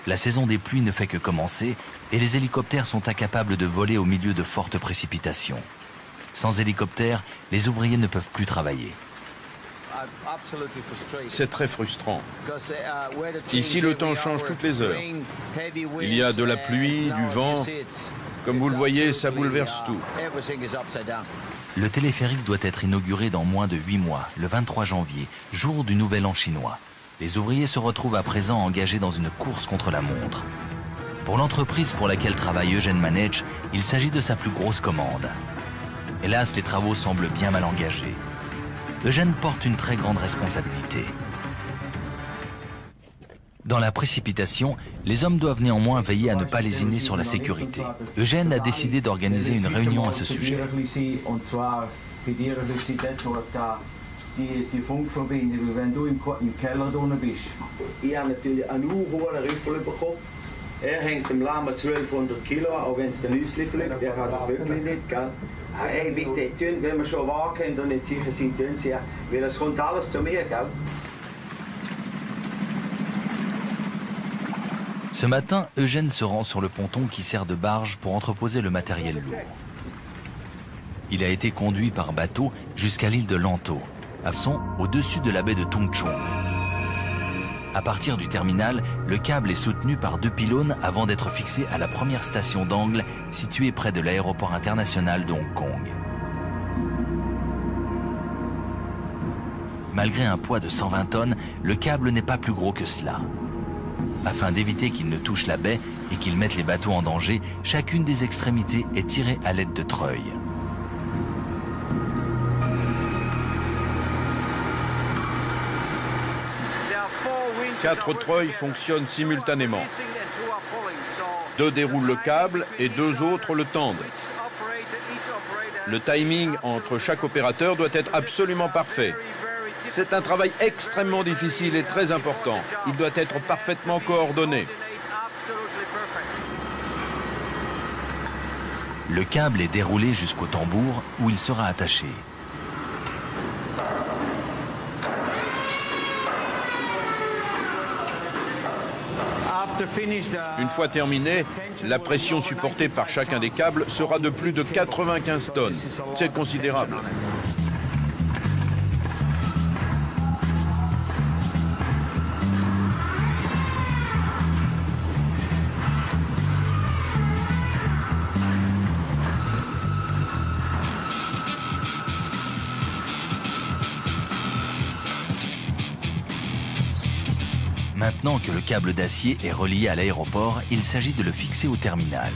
La saison des pluies ne fait que commencer et les hélicoptères sont incapables de voler au milieu de fortes précipitations. Sans hélicoptères, les ouvriers ne peuvent plus travailler. C'est très frustrant. Ici, le temps change toutes les heures. Il y a de la pluie, du vent. Comme vous le voyez, ça bouleverse tout. Le téléphérique doit être inauguré dans moins de 8 mois, le 23 janvier, jour du Nouvel An chinois. Les ouvriers se retrouvent à présent engagés dans une course contre la montre. Pour l'entreprise pour laquelle travaille Eugène Manage, il s'agit de sa plus grosse commande. Hélas, les travaux semblent bien mal engagés. Eugène porte une très grande responsabilité. Dans la précipitation, les hommes doivent néanmoins veiller à ne pas lésiner sur la sécurité. Eugène a décidé d'organiser une réunion à ce sujet. Die Funkverbindung, wenn du im Keller drinnen bist. Ich habe natürlich einen hohen Riffel bekommen. Hängt im Lama 1200 Kilo, auch wenn es der Nüssli fliegt, der hat es wirklich nicht, gell? Hey, bitte, wenn wir schon wahrkennen und nicht sicher sind, tun sie ja, weil es kommt alles zu mir, gell? Ce matin, Eugène se rend sur le ponton qui sert de barge pour entreposer le matériel lourd. Il a été conduit par bateau jusqu'à l'île de Lanto, à Son, au-dessus de la baie de Tung Chung. À partir du terminal, le câble est soutenu par 2 pylônes avant d'être fixé à la première station d'angle située près de l'aéroport international de Hong Kong. Malgré un poids de 120 tonnes, le câble n'est pas plus gros que cela. Afin d'éviter qu'il ne touche la baie et qu'il mette les bateaux en danger, chacune des extrémités est tirée à l'aide de treuils. Quatre treuils fonctionnent simultanément. 2 déroulent le câble et 2 autres le tendent. Le timing entre chaque opérateur doit être absolument parfait. C'est un travail extrêmement difficile et très important. Il doit être parfaitement coordonné. Le câble est déroulé jusqu'au tambour où il sera attaché. Une fois terminé, la pression supportée par chacun des câbles sera de plus de 95 tonnes. C'est considérable. Maintenant que le câble d'acier est relié à l'aéroport, il s'agit de le fixer au terminal.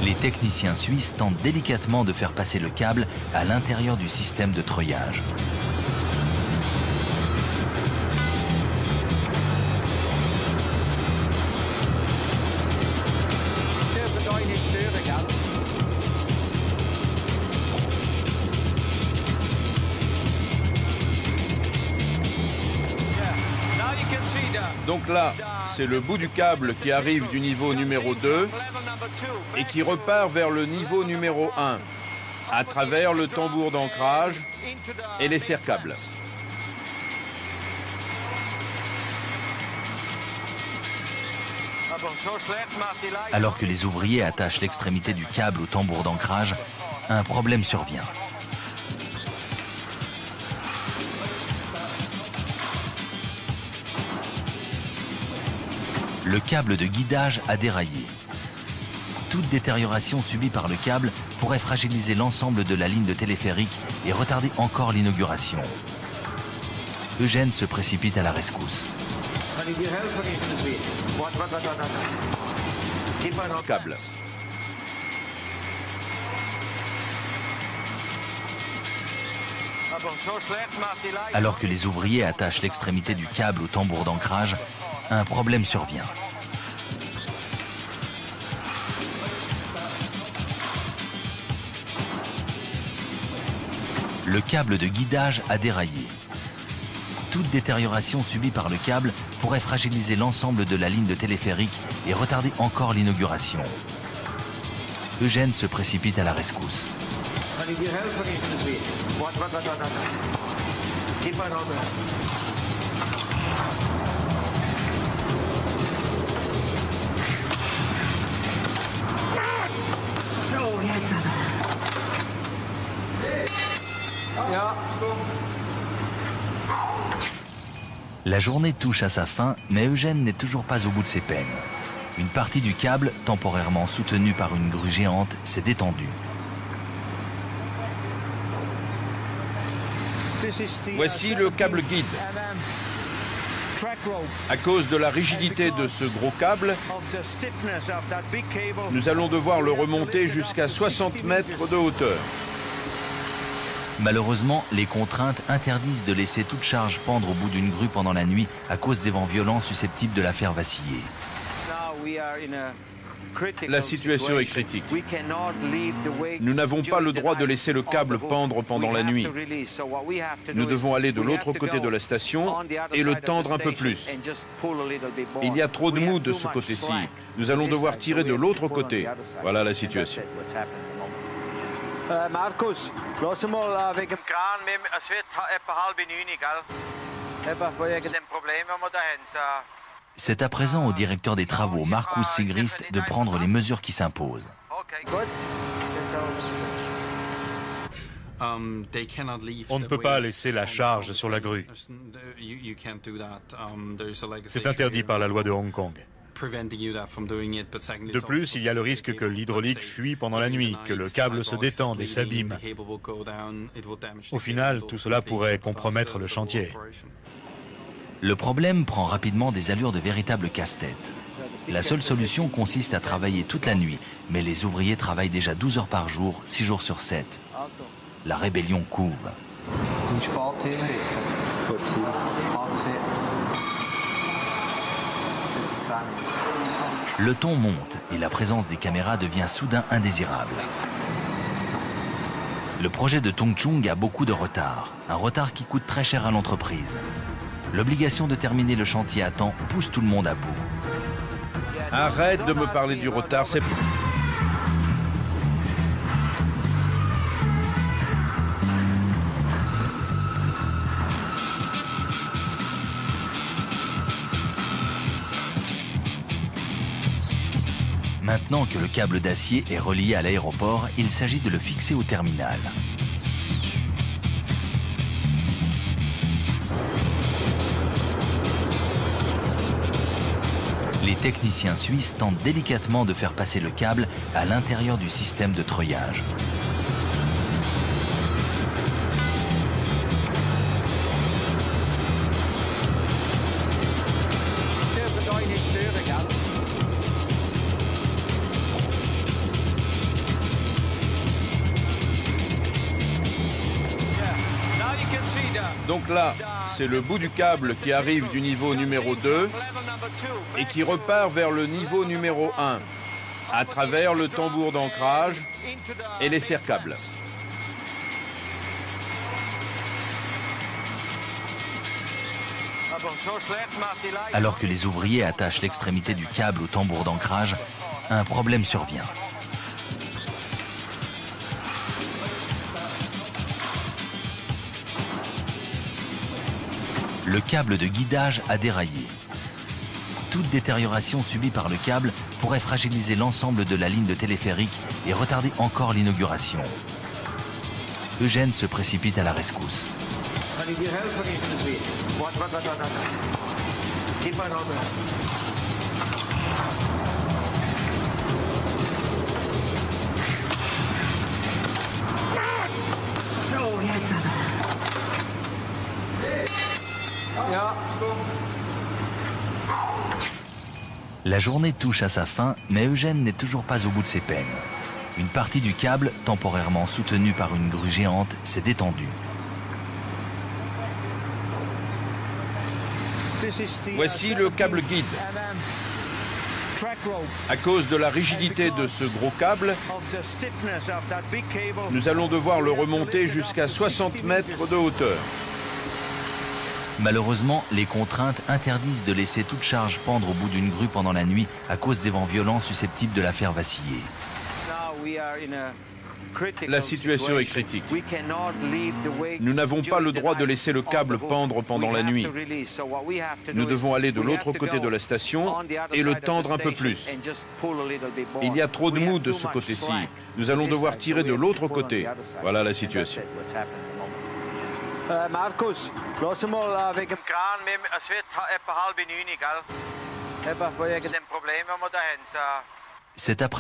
Les techniciens suisses tentent délicatement de faire passer le câble à l'intérieur du système de treuillage. Donc là, c'est le bout du câble qui arrive du niveau numéro 2 et qui repart vers le niveau numéro 1 à travers le tambour d'ancrage et les serre-câbles. Alors que les ouvriers attachent l'extrémité du câble au tambour d'ancrage, un problème survient. Le câble de guidage a déraillé. Toute détérioration subie par le câble pourrait fragiliser l'ensemble de la ligne de téléphérique et retarder encore l'inauguration. Eugène se précipite à la rescousse. Câble. Alors que les ouvriers attachent l'extrémité du câble au tambour d'ancrage, un problème survient. Le câble de guidage a déraillé. Toute détérioration subie par le câble pourrait fragiliser l'ensemble de la ligne de téléphérique et retarder encore l'inauguration. Eugène se précipite à la rescousse. La journée touche à sa fin, mais Eugène n'est toujours pas au bout de ses peines. Une partie du câble, temporairement soutenue par une grue géante, s'est détendue. Voici le câble guide. À cause de la rigidité de ce gros câble, nous allons devoir le remonter jusqu'à 60 mètres de hauteur. Malheureusement, les contraintes interdisent de laisser toute charge pendre au bout d'une grue pendant la nuit à cause des vents violents susceptibles de la faire vaciller. La situation est critique. Nous n'avons pas le droit de laisser le câble pendre pendant la nuit. Nous devons aller de l'autre côté de la station et le tendre un peu plus. Il y a trop de mou de ce côté-ci. Nous allons devoir tirer de l'autre côté. Voilà la situation. Markus, lass mal wegen dem Kran, es wird etwa 8:30, gell? Etwa wegen dem Problem, das wir da haben. C'est à présent au directeur des travaux, Markus Sigrist, de prendre les mesures qui s'imposent. On ne peut pas laisser la charge sur la grue. C'est interdit par la loi de Hong Kong. De plus, il y a le risque que l'hydraulique fuit pendant la nuit, que le câble se détende et s'abîme. Au final, tout cela pourrait compromettre le chantier. Le problème prend rapidement des allures de véritable casse-tête. La seule solution consiste à travailler toute la nuit, mais les ouvriers travaillent déjà 12 heures par jour, 6 jours sur 7. La rébellion couve. Le ton monte et la présence des caméras devient soudain indésirable. Le projet de Tung Chung a beaucoup de retard, un retard qui coûte très cher à l'entreprise. L'obligation de terminer le chantier à temps pousse tout le monde à bout. Arrête de me parler du retard, c'est... Maintenant que le câble d'acier est relié à l'aéroport, il s'agit de le fixer au terminal. Les techniciens suisses tentent délicatement de faire passer le câble à l'intérieur du système de treuillage. Donc là, c'est le bout du câble qui arrive du niveau numéro 2 et qui repart vers le niveau numéro 1 à travers le tambour d'ancrage et les serre-câbles. Alors que les ouvriers attachent l'extrémité du câble au tambour d'ancrage, un problème survient. Le câble de guidage a déraillé. Toute détérioration subie par le câble pourrait fragiliser l'ensemble de la ligne de téléphérique et retarder encore l'inauguration. Eugène se précipite à la rescousse. La journée touche à sa fin, mais Eugène n'est toujours pas au bout de ses peines. Une partie du câble, temporairement soutenue par une grue géante, s'est détendue. Voici le câble guide. À cause de la rigidité de ce gros câble, nous allons devoir le remonter jusqu'à 60 mètres de hauteur. Malheureusement, les contraintes interdisent de laisser toute charge pendre au bout d'une grue pendant la nuit à cause des vents violents susceptibles de la faire vaciller. La situation est critique. Nous n'avons pas le droit de laisser le câble pendre pendant la nuit. Nous devons aller de l'autre côté de la station et le tendre un peu plus. Il y a trop de mou de ce côté-ci. Nous allons devoir tirer de l'autre côté. Voilà la situation. Markus, lass mal wegen dem Kran, es wird etwa 8:30, gell? Eben wegen dem Problem, das wir da haben. Cet après